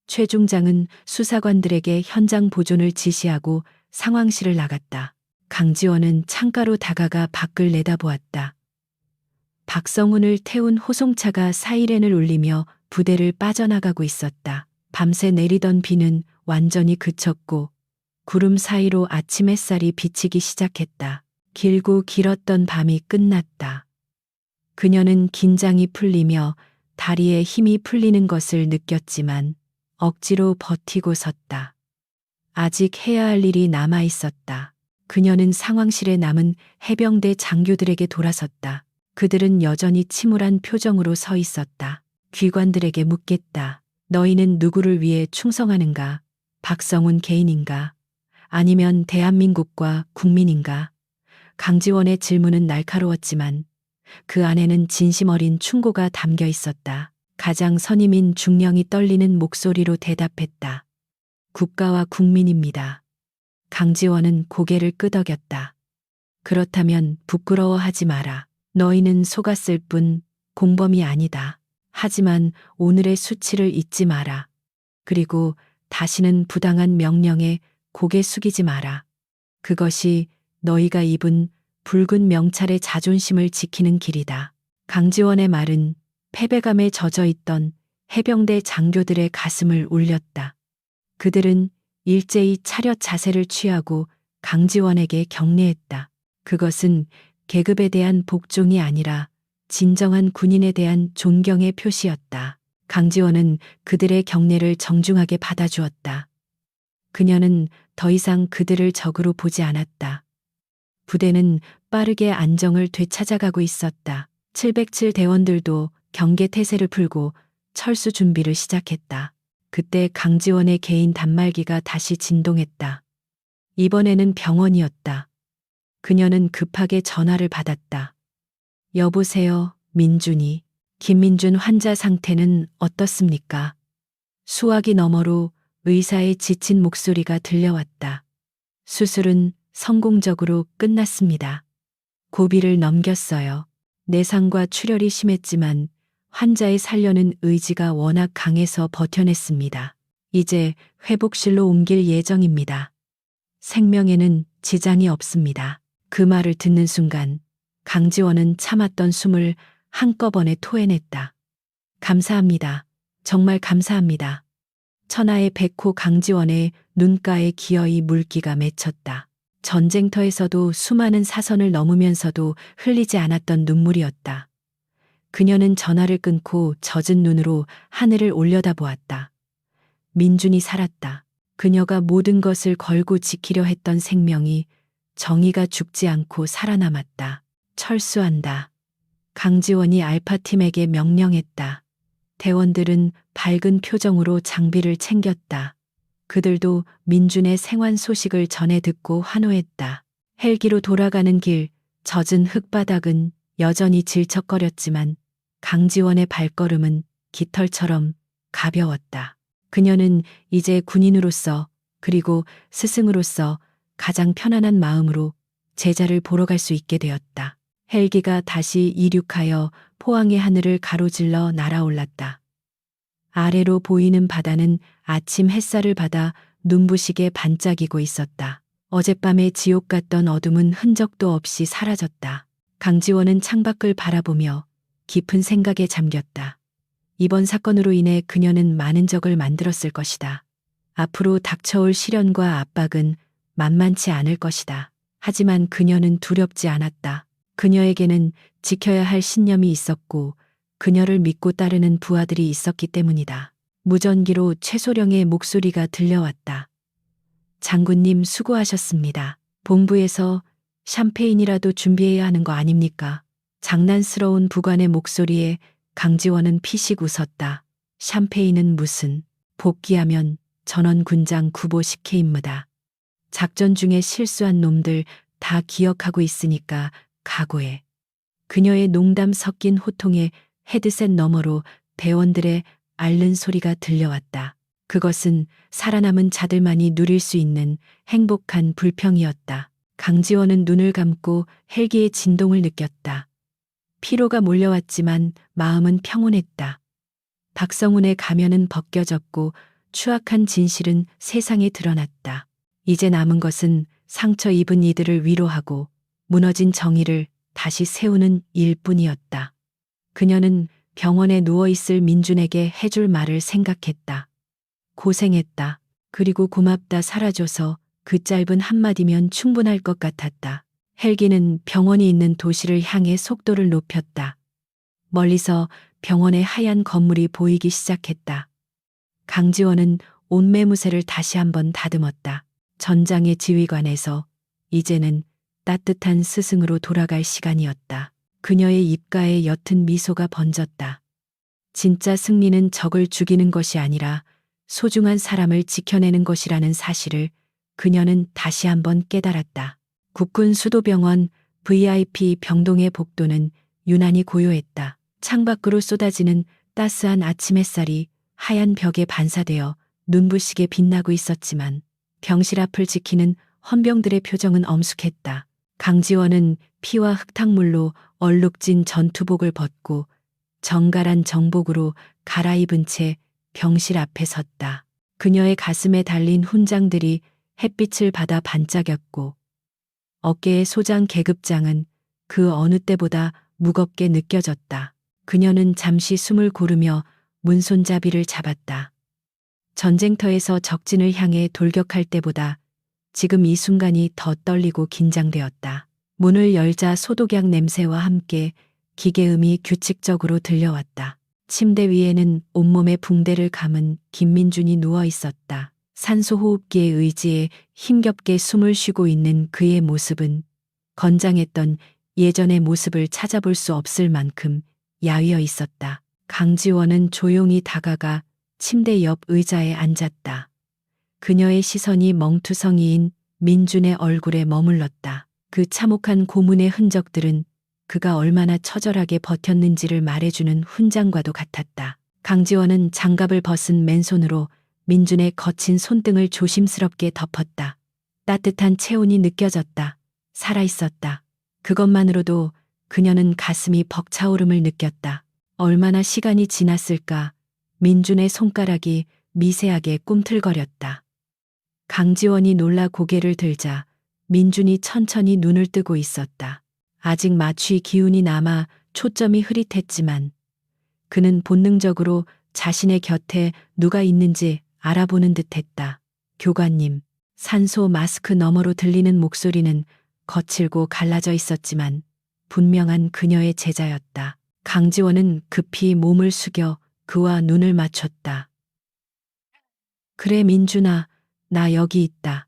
최 중장은 수사관들에게 현장 보존을 지시하고 상황실을 나갔다. 강지원은 창가로 다가가 밖을 내다보았다. 박성훈을 태운 호송차가 사이렌을 울리며 부대를 빠져나가고 있었다. 밤새 내리던 비는 완전히 그쳤고 구름 사이로 아침 햇살이 비치기 시작했다. 길고 길었던 밤이 끝났다. 그녀는 긴장이 풀리며 다리에 힘이 풀리는 것을 느꼈지만 억지로 버티고 섰다. 아직 해야 할 일이 남아 있었다. 그녀는 상황실에 남은 해병대 장교들에게 돌아섰다. 그들은 여전히 침울한 표정으로 서 있었다. 귀관들에게 묻겠다. 너희는 누구를 위해 충성하는가? 박성훈 개인인가? 아니면 대한민국과 국민인가? 강지원의 질문은 날카로웠지만 그 안에는 진심 어린 충고가 담겨 있었다. 가장 선임인 중령이 떨리는 목소리로 대답했다. 국가와 국민입니다. 강지원은 고개를 끄덕였다. 그렇다면 부끄러워하지 마라. 너희는 속았을 뿐 공범이 아니다. 하지만 오늘의 수치를 잊지 마라. 그리고 다시는 부당한 명령에 고개 숙이지 마라. 그것이 너희가 입은 붉은 명찰의 자존심을 지키는 길이다. 강지원의 말은 패배감에 젖어 있던 해병대 장교들의 가슴을 울렸다. 그들은 일제히 차렷 자세를 취하고 강지원에게 경례했다. 그것은 계급에 대한 복종이 아니라 진정한 군인에 대한 존경의 표시였다. 강지원은 그들의 경례를 정중하게 받아주었다. 그녀는 더 이상 그들을 적으로 보지 않았다. 부대는 빠르게 안정을 되찾아가고 있었다. 707 대원들도 경계 태세를 풀고 철수 준비를 시작했다. 그때 강지원의 개인 단말기가 다시 진동했다. 이번에는 병원이었다. 그녀는 급하게 전화를 받았다. 여보세요, 민준이. 김민준 환자 상태는 어떻습니까? 수화기 너머로 의사의 지친 목소리가 들려왔다. 수술은 성공적으로 끝났습니다. 고비를 넘겼어요. 내상과 출혈이 심했지만 환자의 살려는 의지가 워낙 강해서 버텨냈습니다. 이제 회복실로 옮길 예정입니다. 생명에는 지장이 없습니다. 그 말을 듣는 순간 강지원은 참았던 숨을 한꺼번에 토해냈다. 감사합니다. 정말 감사합니다. 천하의 백호 강지원의 눈가에 기어이 물기가 맺혔다. 전쟁터에서도 수많은 사선을 넘으면서도 흘리지 않았던 눈물이었다. 그녀는 전화를 끊고 젖은 눈으로 하늘을 올려다보았다. 민준이 살았다. 그녀가 모든 것을 걸고 지키려 했던 생명이 정의가 죽지 않고 살아남았다. 철수한다. 강지원이 알파팀에게 명령했다. 대원들은 밝은 표정으로 장비를 챙겼다. 그들도 민준의 생환 소식을 전해 듣고 환호했다. 헬기로 돌아가는 길, 젖은 흙바닥은 여전히 질척거렸지만 강지원의 발걸음은 깃털처럼 가벼웠다. 그녀는 이제 군인으로서 그리고 스승으로서 가장 편안한 마음으로 제자를 보러 갈 수 있게 되었다. 헬기가 다시 이륙하여 포항의 하늘을 가로질러 날아올랐다. 아래로 보이는 바다는 아침 햇살을 받아 눈부시게 반짝이고 있었다. 어젯밤에 지옥 같던 어둠은 흔적도 없이 사라졌다. 강지원은 창밖을 바라보며 깊은 생각에 잠겼다. 이번 사건으로 인해 그녀는 많은 적을 만들었을 것이다. 앞으로 닥쳐올 시련과 압박은 만만치 않을 것이다. 하지만 그녀는 두렵지 않았다. 그녀에게는 지켜야 할 신념이 있었고 그녀를 믿고 따르는 부하들이 있었기 때문이다. 무전기로 최소령의 목소리가 들려왔다. 장군님 수고하셨습니다. 본부에서 샴페인이라도 준비해야 하는 거 아닙니까? 장난스러운 부관의 목소리에 강지원은 피식 웃었다. 샴페인은 무슨, 복귀하면 전원 군장 구보시켜 임무다. 작전 중에 실수한 놈들 다 기억하고 있으니까 각오해. 그녀의 농담 섞인 호통에 헤드셋 너머로 대원들의 앓는 소리가 들려왔다. 그것은 살아남은 자들만이 누릴 수 있는 행복한 불평이었다. 강지원은 눈을 감고 헬기의 진동을 느꼈다. 피로가 몰려왔지만 마음은 평온했다. 박성훈의 가면은 벗겨졌고 추악한 진실은 세상에 드러났다. 이제 남은 것은 상처 입은 이들을 위로하고 무너진 정의를 다시 세우는 일뿐이었다. 그녀는 병원에 누워있을 민준에게 해줄 말을 생각했다. 고생했다. 그리고 고맙다 사라져서 그 짧은 한마디면 충분할 것 같았다. 헬기는 병원이 있는 도시를 향해 속도를 높였다. 멀리서 병원의 하얀 건물이 보이기 시작했다. 강지원은 옷매무새를 다시 한번 다듬었다. 전장의 지휘관에서 이제는 따뜻한 스승으로 돌아갈 시간이었다. 그녀의 입가에 옅은 미소가 번졌다. 진짜 승리는 적을 죽이는 것이 아니라 소중한 사람을 지켜내는 것이라는 사실을 그녀는 다시 한번 깨달았다. 국군 수도병원 VIP 병동의 복도는 유난히 고요했다. 창밖으로 쏟아지는 따스한 아침 햇살이 하얀 벽에 반사되어 눈부시게 빛나고 있었지만 병실 앞을 지키는 헌병들의 표정은 엄숙했다. 강지원은 피와 흙탕물로 얼룩진 전투복을 벗고 정갈한 정복으로 갈아입은 채 병실 앞에 섰다. 그녀의 가슴에 달린 훈장들이 햇빛을 받아 반짝였고 어깨의 소장 계급장은 그 어느 때보다 무겁게 느껴졌다. 그녀는 잠시 숨을 고르며 문손잡이를 잡았다. 전쟁터에서 적진을 향해 돌격할 때보다 지금 이 순간이 더 떨리고 긴장되었다. 문을 열자 소독약 냄새와 함께 기계음이 규칙적으로 들려왔다. 침대 위에는 온몸에 붕대를 감은 김민준이 누워 있었다. 산소호흡기에 의지해 힘겹게 숨을 쉬고 있는 그의 모습은 건장했던 예전의 모습을 찾아볼 수 없을 만큼 야위어 있었다. 강지원은 조용히 다가가 침대 옆 의자에 앉았다. 그녀의 시선이 멍투성이인 민준의 얼굴에 머물렀다. 그 참혹한 고문의 흔적들은 그가 얼마나 처절하게 버텼는지를 말해주는 훈장과도 같았다. 강지원은 장갑을 벗은 맨손으로 민준의 거친 손등을 조심스럽게 덮었다. 따뜻한 체온이 느껴졌다. 살아있었다. 그것만으로도 그녀는 가슴이 벅차오름을 느꼈다. 얼마나 시간이 지났을까. 민준의 손가락이 미세하게 꿈틀거렸다. 강지원이 놀라 고개를 들자 민준이 천천히 눈을 뜨고 있었다. 아직 마취 기운이 남아 초점이 흐릿했지만 그는 본능적으로 자신의 곁에 누가 있는지 알아보는 듯했다. 교관님. 산소 마스크 너머로 들리는 목소리는 거칠고 갈라져 있었지만 분명한 그녀의 제자였다. 강지원은 급히 몸을 숙여 그와 눈을 맞췄다. 그래 민준아, 나 여기 있다.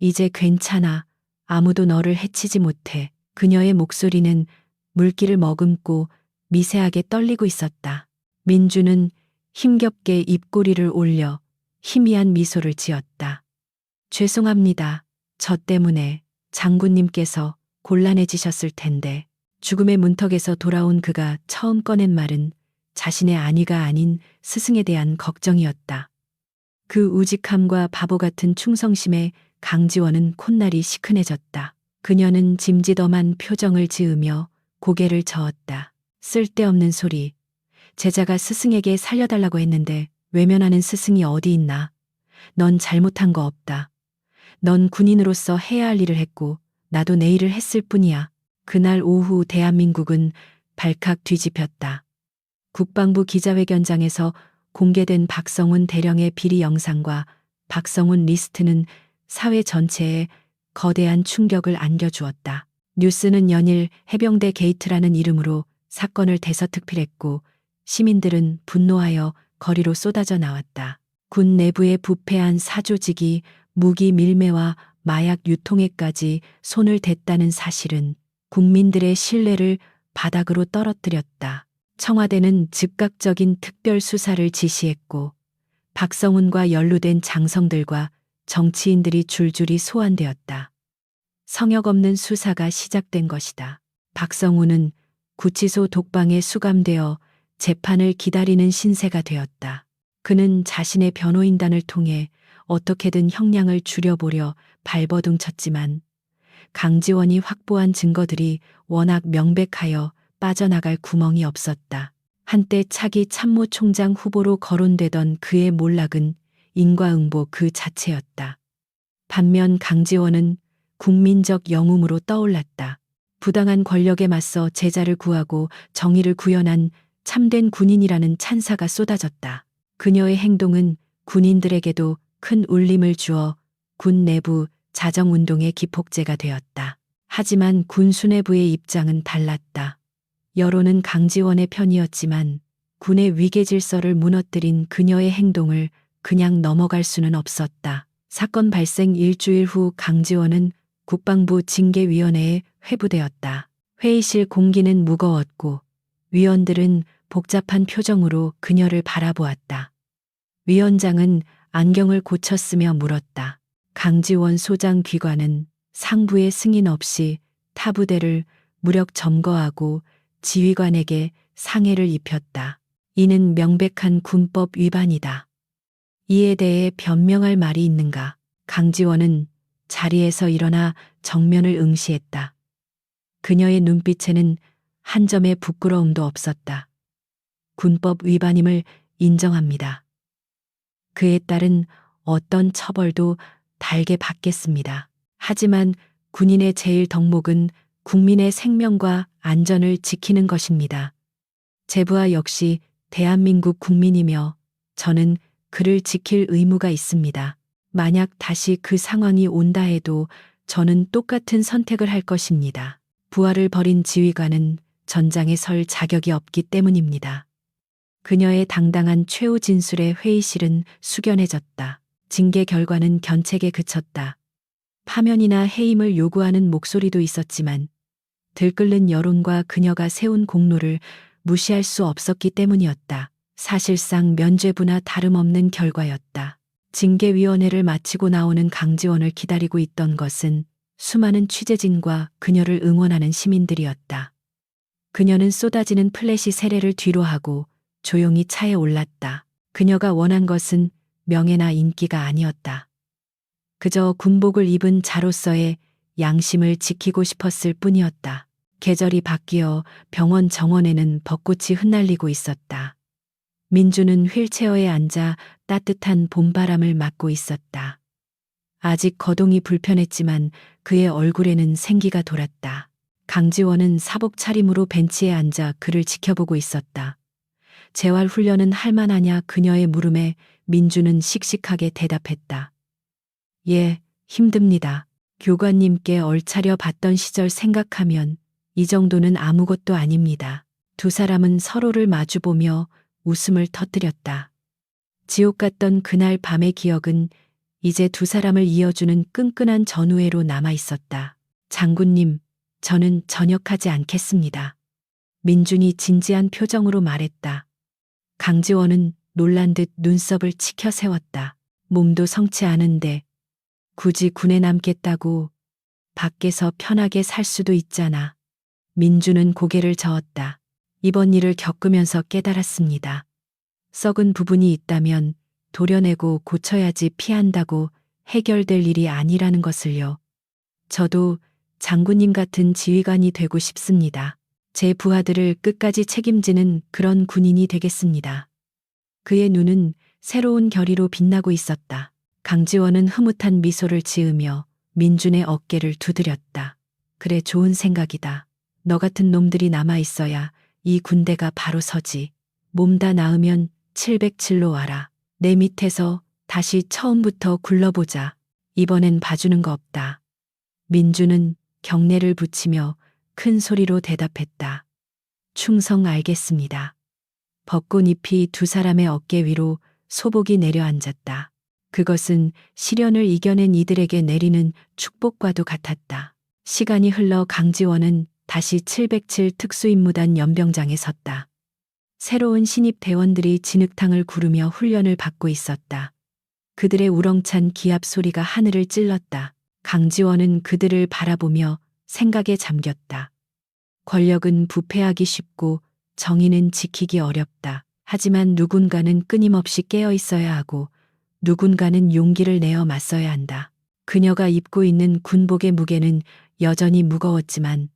이제 괜찮아. 아무도 너를 해치지 못해. 그녀의 목소리는 물기를 머금고 미세하게 떨리고 있었다. 민준은 힘겹게 입꼬리를 올려 희미한 미소를 지었다. 죄송합니다. 저 때문에 장군님께서 곤란해지셨을 텐데. 죽음의 문턱에서 돌아온 그가 처음 꺼낸 말은 자신의 안위가 아닌 스승에 대한 걱정이었다. 그 우직함과 바보 같은 충성심에 강지원은 콧날이 시큰해졌다. 그녀는 짐짓엄한 표정을 지으며 고개를 저었다. 쓸데없는 소리. 제자가 스승에게 살려달라고 했는데 외면하는 스승이 어디 있나. 넌 잘못한 거 없다. 넌 군인으로서 해야 할 일을 했고 나도 내 일을 했을 뿐이야. 그날 오후 대한민국은 발칵 뒤집혔다. 국방부 기자회견장에서 공개된 박성훈 대령의 비리 영상과 박성훈 리스트는 사회 전체에 거대한 충격을 안겨주었다. 뉴스는 연일 해병대 게이트라는 이름으로 사건을 대서특필했고 시민들은 분노하여 거리로 쏟아져 나왔다. 군 내부의 부패한 사조직이 무기 밀매와 마약 유통에까지 손을 댔다는 사실은 국민들의 신뢰를 바닥으로 떨어뜨렸다. 청와대는 즉각적인 특별 수사를 지시했고 박성훈과 연루된 장성들과 정치인들이 줄줄이 소환되었다. 성역 없는 수사가 시작된 것이다. 박성훈은 구치소 독방에 수감되어 재판을 기다리는 신세가 되었다. 그는 자신의 변호인단을 통해 어떻게든 형량을 줄여보려 발버둥쳤지만 강지원이 확보한 증거들이 워낙 명백하여 빠져나갈 구멍이 없었다. 한때 차기 참모총장 후보로 거론되던 그의 몰락은 인과응보 그 자체였다. 반면 강지원은 국민적 영웅으로 떠올랐다. 부당한 권력에 맞서 제자를 구하고 정의를 구현한 참된 군인이라는 찬사가 쏟아졌다. 그녀의 행동은 군인들에게도 큰 울림을 주어 군 내부 자정운동의 기폭제가 되었다. 하지만 군 수뇌부의 입장은 달랐다. 여론은 강지원의 편이었지만 군의 위계질서를 무너뜨린 그녀의 행동을 그냥 넘어갈 수는 없었다. 사건 발생 일주일 후 강지원은 국방부 징계위원회에 회부되었다. 회의실 공기는 무거웠고 위원들은 복잡한 표정으로 그녀를 바라보았다. 위원장은 안경을 고쳤으며 물었다. 강지원 소장 귀관은 상부의 승인 없이 타부대를 무력 점거하고 지휘관에게 상해를 입혔다. 이는 명백한 군법 위반이다. 이에 대해 변명할 말이 있는가? 강지원은 자리에서 일어나 정면을 응시했다. 그녀의 눈빛에는 한 점의 부끄러움도 없었다. 군법 위반임을 인정합니다. 그에 따른 어떤 처벌도 달게 받겠습니다. 하지만 군인의 제일 덕목은 국민의 생명과 안전을 지키는 것입니다. 제부하 역시 대한민국 국민이며 저는 그를 지킬 의무가 있습니다. 만약 다시 그 상황이 온다 해도 저는 똑같은 선택을 할 것입니다. 부하를 버린 지휘관은 전장에 설 자격이 없기 때문입니다. 그녀의 당당한 최후 진술에 회의실은 숙연해졌다. 징계 결과는 견책에 그쳤다. 파면이나 해임을 요구하는 목소리도 있었지만 들끓는 여론과 그녀가 세운 공로를 무시할 수 없었기 때문이었다. 사실상 면죄부나 다름없는 결과였다. 징계위원회를 마치고 나오는 강지원을 기다리고 있던 것은 수많은 취재진과 그녀를 응원하는 시민들이었다. 그녀는 쏟아지는 플래시 세례를 뒤로하고 조용히 차에 올랐다. 그녀가 원한 것은 명예나 인기가 아니었다. 그저 군복을 입은 자로서의 양심을 지키고 싶었을 뿐이었다. 계절이 바뀌어 병원 정원에는 벚꽃이 흩날리고 있었다. 민주는 휠체어에 앉아 따뜻한 봄바람을 맞고 있었다. 아직 거동이 불편했지만 그의 얼굴에는 생기가 돌았다. 강지원은 사복 차림으로 벤치에 앉아 그를 지켜보고 있었다. 재활 훈련은 할만하냐 그녀의 물음에 민주는 씩씩하게 대답했다. 예, 힘듭니다. 교관님께 얼차려 봤던 시절 생각하면 이 정도는 아무것도 아닙니다. 두 사람은 서로를 마주보며 웃음을 터뜨렸다. 지옥 같던 그날 밤의 기억은 이제 두 사람을 이어주는 끈끈한 전우애로 남아 있었다. 장군님, 저는 전역하지 않겠습니다. 민준이 진지한 표정으로 말했다. 강지원은 놀란 듯 눈썹을 치켜 세웠다. 몸도 성치 않은데 굳이 군에 남겠다고. 밖에서 편하게 살 수도 있잖아. 민주는 고개를 저었다. 이번 일을 겪으면서 깨달았습니다. 썩은 부분이 있다면 도려내고 고쳐야지 피한다고 해결될 일이 아니라는 것을요. 저도 장군님 같은 지휘관이 되고 싶습니다. 제 부하들을 끝까지 책임지는 그런 군인이 되겠습니다. 그의 눈은 새로운 결의로 빛나고 있었다. 강지원은 흐뭇한 미소를 지으며 민준의 어깨를 두드렸다. 그래, 좋은 생각이다. 너 같은 놈들이 남아있어야 이 군대가 바로 서지. 몸 다 나으면 707로 와라. 내 밑에서 다시 처음부터 굴러보자. 이번엔 봐주는 거 없다. 민준은 경례를 붙이며 큰 소리로 대답했다. 충성 알겠습니다. 벚꽃잎이 두 사람의 어깨 위로 소복이 내려앉았다. 그것은 시련을 이겨낸 이들에게 내리는 축복과도 같았다. 시간이 흘러 강지원은 다시 707 특수임무단 연병장에 섰다. 새로운 신입 대원들이 진흙탕을 구르며 훈련을 받고 있었다. 그들의 우렁찬 기합 소리가 하늘을 찔렀다. 강지원은 그들을 바라보며 생각에 잠겼다. 권력은 부패하기 쉽고 정의는 지키기 어렵다. 하지만 누군가는 끊임없이 깨어 있어야 하고 누군가는 용기를 내어 맞서야 한다. 그녀가 입고 있는 군복의 무게는 여전히 무거웠지만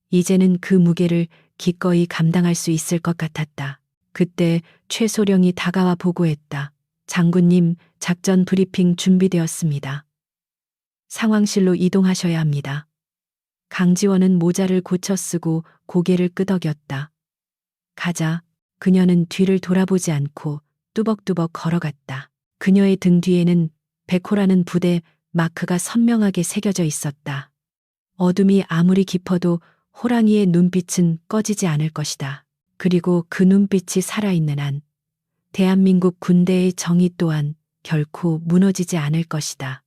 이제는 그 무게를 기꺼이 감당할 수 있을 것 같았다. 그때 최소령이 다가와 보고했다. 장군님, 작전 브리핑 준비되었습니다. 상황실로 이동하셔야 합니다. 강지원은 모자를 고쳐 쓰고 고개를 끄덕였다. 가자. 그녀는 뒤를 돌아보지 않고 뚜벅뚜벅 걸어갔다. 그녀의 등 뒤에는 백호라는 부대 마크가 선명하게 새겨져 있었다. 어둠이 아무리 깊어도 호랑이의 눈빛은 꺼지지 않을 것이다. 그리고 그 눈빛이 살아있는 한 대한민국 군대의 정의 또한 결코 무너지지 않을 것이다.